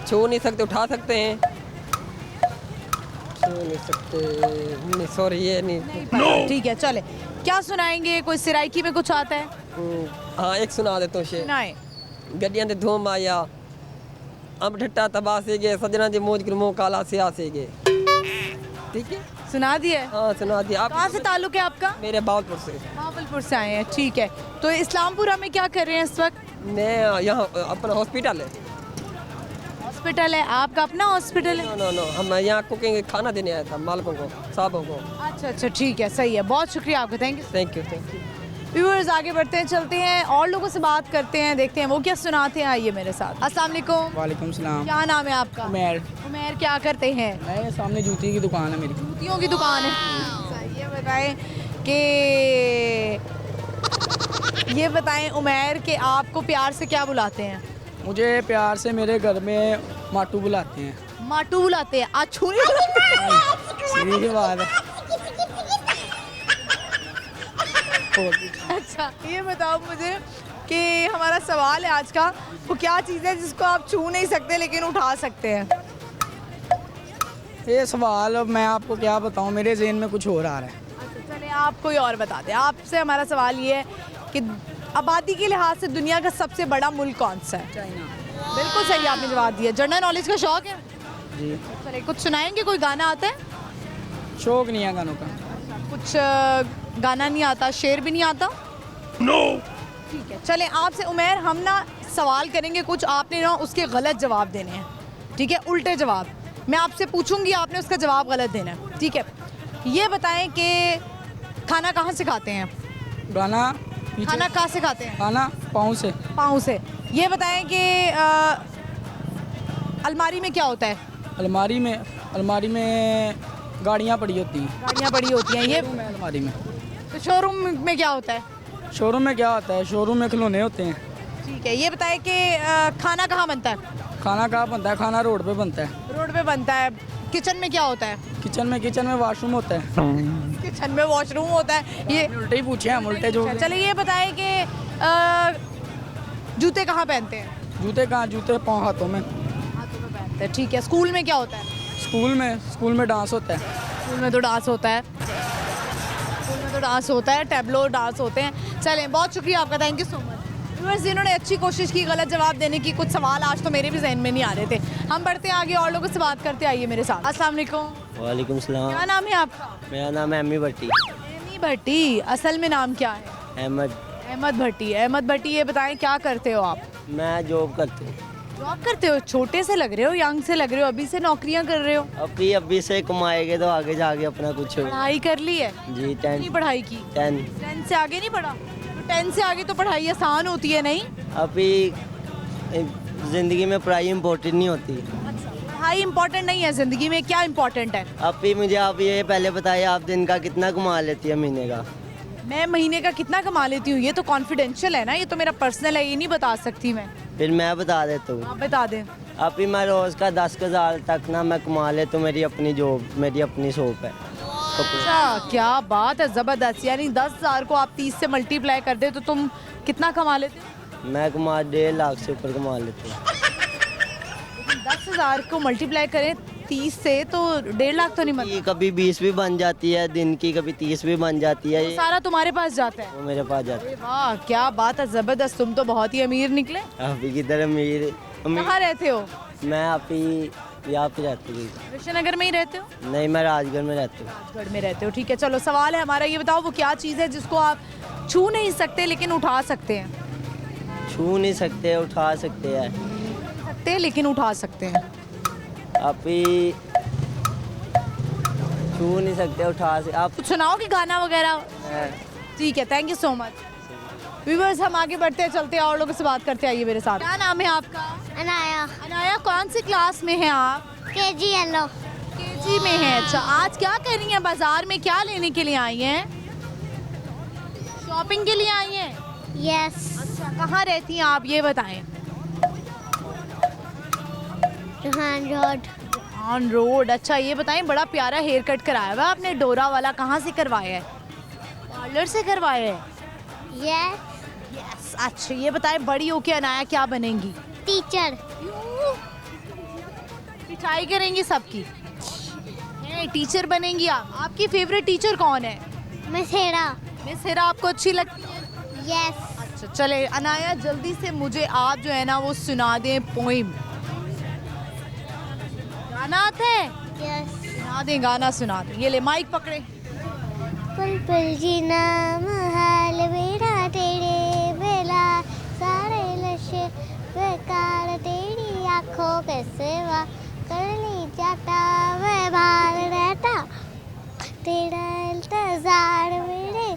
छू नहीं सकते, उठा सकते हैं। छू नहीं सकते, नहीं सॉरी, ये नहीं। ठीक है, चले। क्या सुनाएंगे? कोई सिराइकी में कुछ आता है? हाँ, एक सुना देता हूँ शेर। सुनाए। गड्डियां दे धूम आया, अब ठट्टा तबाह से गए, सजना जी मौज गुरमो काला सिया से गए। ठीक है, सुना दिया? हाँ सुना दिया। आप कहाँ से ताल्लुक है आपका? मेरे बावलपुर से। बावलपुर से आए हैं, ठीक है। तो इस्लामपुरा में क्या कर रहे हैं इस वक्त? मैं यहाँ अपना हॉस्पिटल है। हॉस्पिटल है आपका? अपना हॉस्पिटल है? नो, हम यहाँ कुकिंग खाना देने आया था मालकों को, साहबों को। अच्छा, ठीक है, सही है। बहुत शुक्रिया आपका, थैंक यू। व्यूअर्स, आगे बढ़ते हैं, चलते हैं और लोगों से बात करते हैं, देखते हैं वो क्या सुनाते हैं। आइए मेरे साथ। अस्सलाम वालेकुम। वालेकुम सलाम। क्या नाम है आपका? उमैर। उमैर, क्या करते हैं? मैं सामने जूती की दुकान है मेरी। जूतियों की दुकान है। ये बताएं कि ये बताएं उमैर के आपको प्यार से क्या बुलाते हैं? मुझे प्यार से मेरे घर में माटू बुलाते हैं। माटू बुलाते हैं? आज छू नहीं बुलाते? सीधी बात है। अच्छा, ये बताओ मुझे कि हमारा सवाल है आज का, वो क्या चीज़ है जिसको आप छू नहीं सकते लेकिन उठा सकते हैं? ये सवाल मैं आपको क्या बताऊं, मेरे ज़हन में कुछ और आ रहा है। अच्छा, चले आप कोई और बता दें। आपसे हमारा सवाल ये है कि आबादी के लिहाज से दुनिया का सबसे बड़ा मुल्क कौन सा है? चाइना। बिल्कुल सही आपने जवाब दिया। जनरल नॉलेज का शौक है? जी। चले, कुछ सुनाएंगे? कोई गाना आता है? शौक नहीं है गानों का। कुछ गाना नहीं आता, शेर भी नहीं आता? नो। ठीक है, चले आपसे उमैर हम ना सवाल करेंगे कुछ, आपने ना उसके गलत जवाब देने हैं, ठीक है? उल्टे जवाब मैं आपसे पूछूंगी, आपने उसका जवाब गलत देना है, ठीक है? ये बताएं कि खाना कहाँ से खाते हैं? खाना कहाँ से खाते हैं? खाना पाँव से। पाँव से। ये बताएं कि अलमारी में क्या होता है? अलमारी में गाड़ियाँ पड़ी होती हैं। गाड़ियाँ पड़ी होती हैं। ये अलमारी में। तो शोरूम में क्या होता है? शोरूम में क्या होता है? शोरूम में खिलौने होते हैं। ठीक है, ये बताएं कि खाना कहाँ बनता है? खाना कहाँ बनता है? खाना रोड पे बनता है। रोड पे बनता है। किचन में क्या होता है? किचन में वॉशरूम होता है। किचन में वॉशरूम होता है। ये उल्टे ही पूछे हम, उल्टे जो। चलिए ये बताएं कि जूते कहाँ पहनते हैं? जूते पाँव हाथों में। हाथों में पहनते हैं, ठीक है। स्कूल में क्या होता है? स्कूल में डांस होता है। स्कूल में तो डांस होता है। टैबलो डांस होते हैं। चलें, बहुत शुक्रिया आपका, thank you so much. Viewers, इन्होंने अच्छी कोशिश की गलत जवाब देने की। कुछ सवाल आज तो मेरे भी जहन में नहीं आ रहे थे। हम बढ़ते हैं आगे और लोगों से बात करते। आइए मेरे साथ। अस्सलाम वालेकुम। वालेकुम सलाम। क्या नाम है आपका? मेरा नाम है एमी भट्टी। एमी भट्टी, असल में नाम क्या है? अहमद भट्टी। अहमद भट्टी, ये बताएं क्या करते हो आप? मैं जॉब करती हूँ। जॉब करते हो? छोटे से लग रहे हो, यंग से लग रहे हो, अभी से नौकरियां कर रहे हो? अभी से कमाएंगे तो आगे जाके अपना कुछ। पढ़ाई कर ली है? जी। 10 पढ़ाई की? 10 से आगे नहीं पढ़ा? तो 10 से आगे तो पढ़ाई आसान होती है नहीं? अभी जिंदगी में पढ़ाई इम्पोर्टेंट नहीं होती। अच्छा, पढ़ाई इम्पोर्टेंट नहीं है जिंदगी में, क्या इम्पोर्टेंट है? अभी मुझे आप ये पहले बताइए, आप दिन का कितना कमा लेती है महीने का? मैं महीने का कितना कमा लेती हूँ ये तो कॉन्फिडेंशियल है ना, ये तो मेरा पर्सनल है, ये नहीं बता सकती मैं। फिर मैं बता देता हूँ। आप बता दें। अभी मैं रोज़ का 10,000 तक ना मैं कमा ले तो मेरी अपनी जॉब, मेरी अपनी शॉप है। अच्छा, क्या बात है, ज़बरदस्त। यानी 10,000 को आप 30 से मल्टीप्लाई कर दे तो तुम कितना कमा लेते हो? मैं कमा 1.5 लाख से ऊपर कमा लेती हूँ। 10,000 को मल्टीप्लाई करें 30 से तो 1.5 लाख तो नहीं बनता। कभी 20 भी बन जाती है दिन की, कभी 30 भी बन जाती है। तो सारा तुम्हारे पास जाता है? वो मेरे पास जाता है। वाह, क्या बात है, ज़बरदस्त। तुम तो बहुत ही अमीर निकले। अभी किधर अमीर? कहाँ रहते हो? मैं अभी यहाँ पे रहती हूँ। कृष्णनगर में ही रहते हो? नहीं, मैं राजगढ़ में रहती हूँ। राजगढ़ में रहते हो, ठीक है। चलो, सवाल है हमारा, ये बताओ वो क्या चीज़ है जिसको आप छू नहीं सकते लेकिन उठा सकते हैं? छू नहीं सकते, उठा सकते हैं। लेकिन उठा सकते हैं। अभी छू नहीं सकते, उठा सकते। आप कुछ सुनाओ कि गाना वगैरह? ठीक है, thank you so much. Viewers, हम आगे बढ़ते हैं, चलते हैं और लोगों से बात करते, आइए मेरे साथ। क्या नाम है आपका? अनाया। अनाया, कौन सी क्लास में हैं आप? KG yellow. केजी में है। अच्छा, आज क्या कर रही हैं? बाजार में क्या लेने के लिए आई हैं? शॉपिंग के लिए आई हैं? यस। अच्छा, कहाँ रहती हैं आप, ये बताएं। जोहान रोड। On road. अच्छा, ये बताएं, बड़ा प्यारा हेयर कट कराया हुआ आपने, डोरा वाला। कहाँ से करवाया है? पार्लर से करवाया है? यस। यस। अच्छा, ये बताएं, बड़ी होके अनाया क्या बनेंगी? टीचर। पिटाई करेंगी सबकी? टीचर बनेंगी आप? आपकी फेवरेट टीचर कौन है? मिस हेरा। मिस हेरा आपको अच्छी लगती है? यस। अच्छा, चले अनाया, जल्दी से मुझे आप जो है ना वो सुना दें पोइम। गाना आता है? यस। सुना दें, गाना सुना दें। ये ले, माइक पकड़े। पुलपुल जी नाम हाल मेरा तेरे बेला, सारे लशे बेकार तेरी आँखों के सेवा, कर ली जाता मैं बाहर रहता, तेरा इंतजार मेरे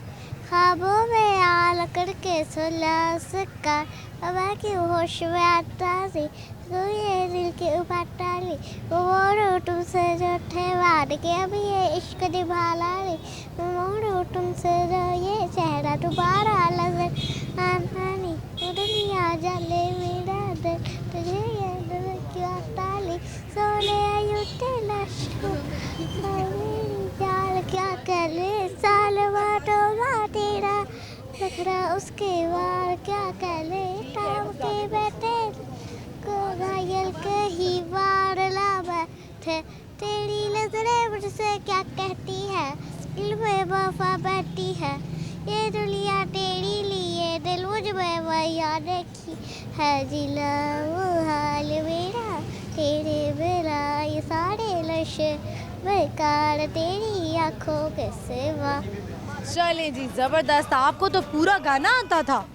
ख्वाबों में आल करके सुला सका, अब क्यों होश में आता सी तो ये दिल के ऊपर डाली, वो मोड़ो तुमसे जो ठेवाड़ के अब ये इश्क निभाला रे, वो मोड़ो तुमसे जो ये चेहरा दोबारा नजर आना नहीं, दुनिया जले मेरा दिल तुझे ये दिल क्यों डाली, सोने आयुटे लश्को मेरी जाल क्या करे, साल बाटोगा तेरा नखरा उसके वार क्या करे, टाव के बैठे को घायल कहीं वार ला बैठे, तेरी नजरें मुझसे क्या कहती है, दिल में वफा बैठी है, ये दुनिया तेरी लिए दिल मुझ में वया रखी है, जिला वो हाल मेरा तेरे बिना, ये सारे लशे बेकार तेरी आँखों के सिवा। चले जी, जबरदस्त। आपको तो पूरा गाना आता था?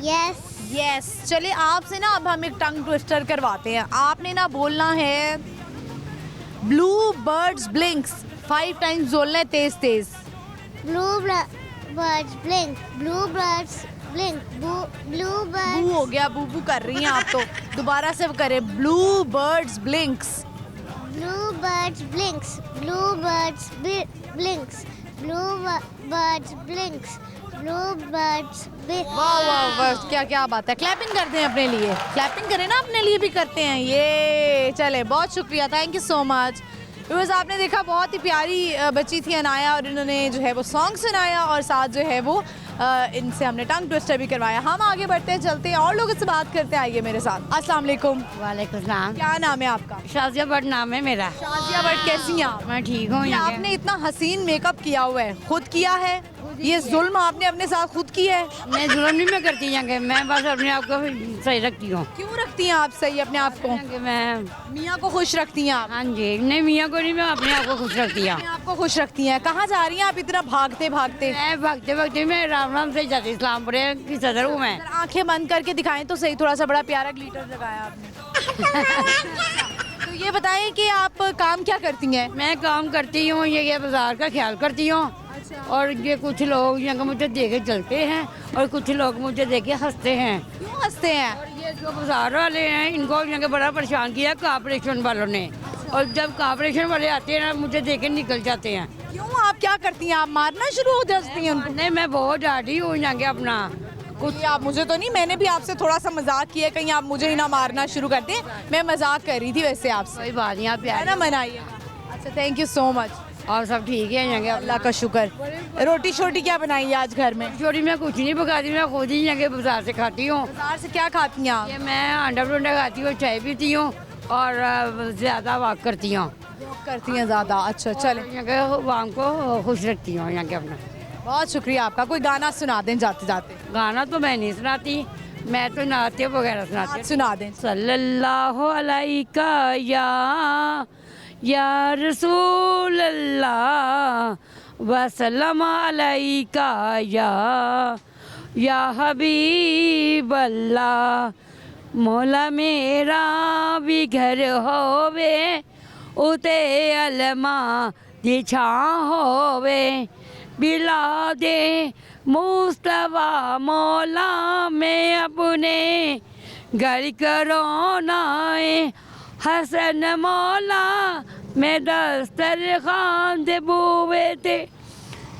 यस। यस। चले, आपसे ना अब हम एक टंग ट्विस्टर करवाते हैं। आपने ना बोलना है ब्लू बर्ड्स ब्लिंक्स 5 टाइम्स बोलना है, तेज तेज। Blue birds blink, blue birds blink, blue birds. बू हो गया, बू बू कर रही हैं आप तो। दोबारा से करें, blue birds blinks. Blue birds blinks, blue birds blinks, blue birds blinks, blue birds. वाह वाह वाह, क्या क्या बात है। क्लैपिंग करते हैं अपने लिए, क्लैपिंग करें ना, अपने लिए भी करते हैं ये। चले, बहुत शुक्रिया, थैंक यू सो मच। बस आपने देखा, बहुत ही प्यारी बच्ची थी अनाया, और इन्होंने जो है वो सॉन्ग सुनाया और साथ जो है वो इनसे हमने टंग ट्विस्टर भी करवाया। हम आगे बढ़ते हैं, चलते हैं और लोगों से बात करते हैं, आइए मेरे साथ। अस्सलाम वालेकुम। वालेकुम सलाम। क्या नाम है आपका? शाजिया भट्ट नाम है मेरा। शाजिया भट्ट, कैसी हैं आप? मैं ठीक हूँ। आपने इतना हसीन मेकअप किया हुआ है, खुद किया है? ये जुल्म आपने अपने साथ खुद किया है? मैं जुल्म नहीं मैं करती जाके, मैं बस अपने आप को सही रखती हूँ। क्यों रखती हैं आप सही अपने आप को? मैं मियाँ को खुश रखती हैं आप? हाँ जी। नहीं, मियाँ को नहीं, मैं अपने आप को खुश रखती हूँ। आपको खुश रखती हैं। कहाँ जा रही हैं आप इतना भागते भागते? मैं भागते भागते मैं राम राम से जाती, इस्लामपुरे की सदर हूँ मैं। आंखें बंद करके दिखाएं तो सही, थोड़ा सा बड़ा प्यारा ग्लिटर लगाया आपने। तो ये बताएं कि आप काम क्या करती हैं? मैं काम करती हूँ, ये बाजार का ख्याल करती हूँ। और ये कुछ लोग यहाँ मुझे देखे चलते हैं और कुछ लोग मुझे देखे हंसते हैं। क्यों हंसते हैं? और ये जो बाजार वाले हैं, इनको यहाँ बड़ा परेशान किया कॉर्पोरेशन वालों ने। और जब कॉर्पोरेशन वाले आते हैं ना, मुझे देखे निकल जाते हैं। क्यों, आप क्या करती हैं? आप मारना शुरू हो जाती हैं उनको? नहीं, मैं बहुत डांटी हूँ यहाँ के अपना। कुछ आप मुझे तो नहीं, मैंने भी आपसे थोड़ा सा मजाक किया, कहीं आप मुझे ही ना मारना शुरू कर दें। मैं मजाक कर रही थी वैसे आपसे। कोई बात नहीं, आप है ना, मनाइए। अच्छा, थैंक यू सो मच। और सब ठीक है? अल्लाह का शुक्र। रोटी शोटी क्या बनाई है आज घर में? छोटी मैं कुछ नहीं पकाती, मैं खुद ही जगह बाजार से खाती हूँ। बाजार से क्या खाती हैं आप? ये मैं अंडा बंडा खाती हूँ, चाय पीती हूँ और ज़्यादा वॉक करती हूँ। वॉक करती हैं ज़्यादा? अच्छा, चले। यहाँ के वाम को खुश रखती हूँ यहाँ के अपना। बहुत शुक्रिया आपका। कोई गाना सुना दें जाते जाते। गाना तो मैं नहीं सुनाती, मैं तो नाते वगैरह सुनाती हूँ। सुना दें। सल्लल्लाहु अलैका या रसूल अल्लाह वसल्लम अलैका या हबीब अल्लाह। मौला मेरा भी घर होवे उते अलमा दी छां होवे। बिला दे मुस्तफा मौला में अपने घर करो नाए हसन मौला मैं दस्तरखान दे बूवे थे।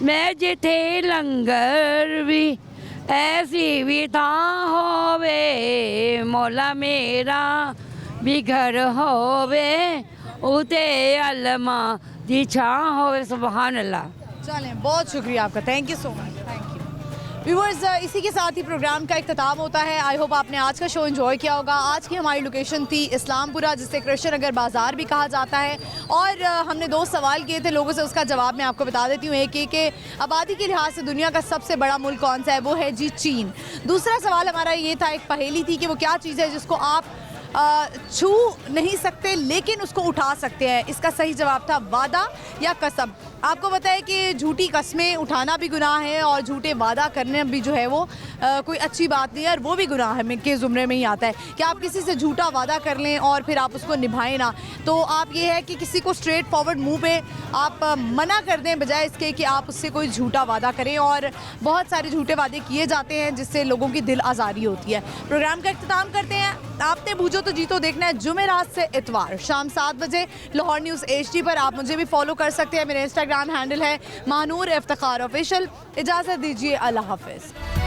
मैं जिथे लंगर भी ऐसी भी था होवे। मौला मेरा भी घर होवे उते अलमा दी छां होवे। सुभान अल्लाह। चलें, बहुत शुक्रिया आपका। Thank you so much. Thank you viewers. इसी के साथ ही प्रोग्राम का इख्तिताम होता है। आई होप आपने आज का शो एंजॉय किया होगा। आज की हमारी लोकेशन थी इस्लामपुरा, जिसे कृष्ण नगर बाज़ार भी कहा जाता है। और हमने 2 सवाल किए थे लोगों से, उसका जवाब मैं आपको बता देती हूँ। एक ये कि आबादी के लिहाज से दुनिया का सबसे बड़ा मुल्क कौन सा है? वो है जी चीन। दूसरा सवाल हमारा ये था, एक पहेली थी कि वो क्या चीज़ है जिसको आप छू नहीं सकते लेकिन उसको उठा सकते हैं। इसका सही जवाब था वादा या कसम। आपको पता है कि झूठी कस्में उठाना भी गुनाह है और झूठे वादा करने भी जो है वो कोई अच्छी बात नहीं है, और वो भी गुनाह है के ज़ुमरे में ही आता है कि आप किसी से झूठा वादा कर लें और फिर आप उसको निभाएं ना। तो आप ये है कि किसी को स्ट्रेट फॉरवर्ड मुंह पे आप मना कर दें बजाय इसके कि आप उससे कोई झूठा वादा करें। और बहुत सारे झूठे वादे किए जाते हैं जिससे लोगों की दिल आज़ारी होती है। प्रोग्राम का इख्तिताम करते हैं। आपने बूझो तो जीतो देखना है जुमेरात से इतवार शाम 7 बजे लाहौर न्यूज़ HD पर। आप मुझे भी फॉलो कर सकते हैं। मेरा इंस्टाग्राम हैंडल है महानूर इफ्तिखार ऑफिशियल। इजाज़त दीजिए, अल्लाह हाफ़िज़।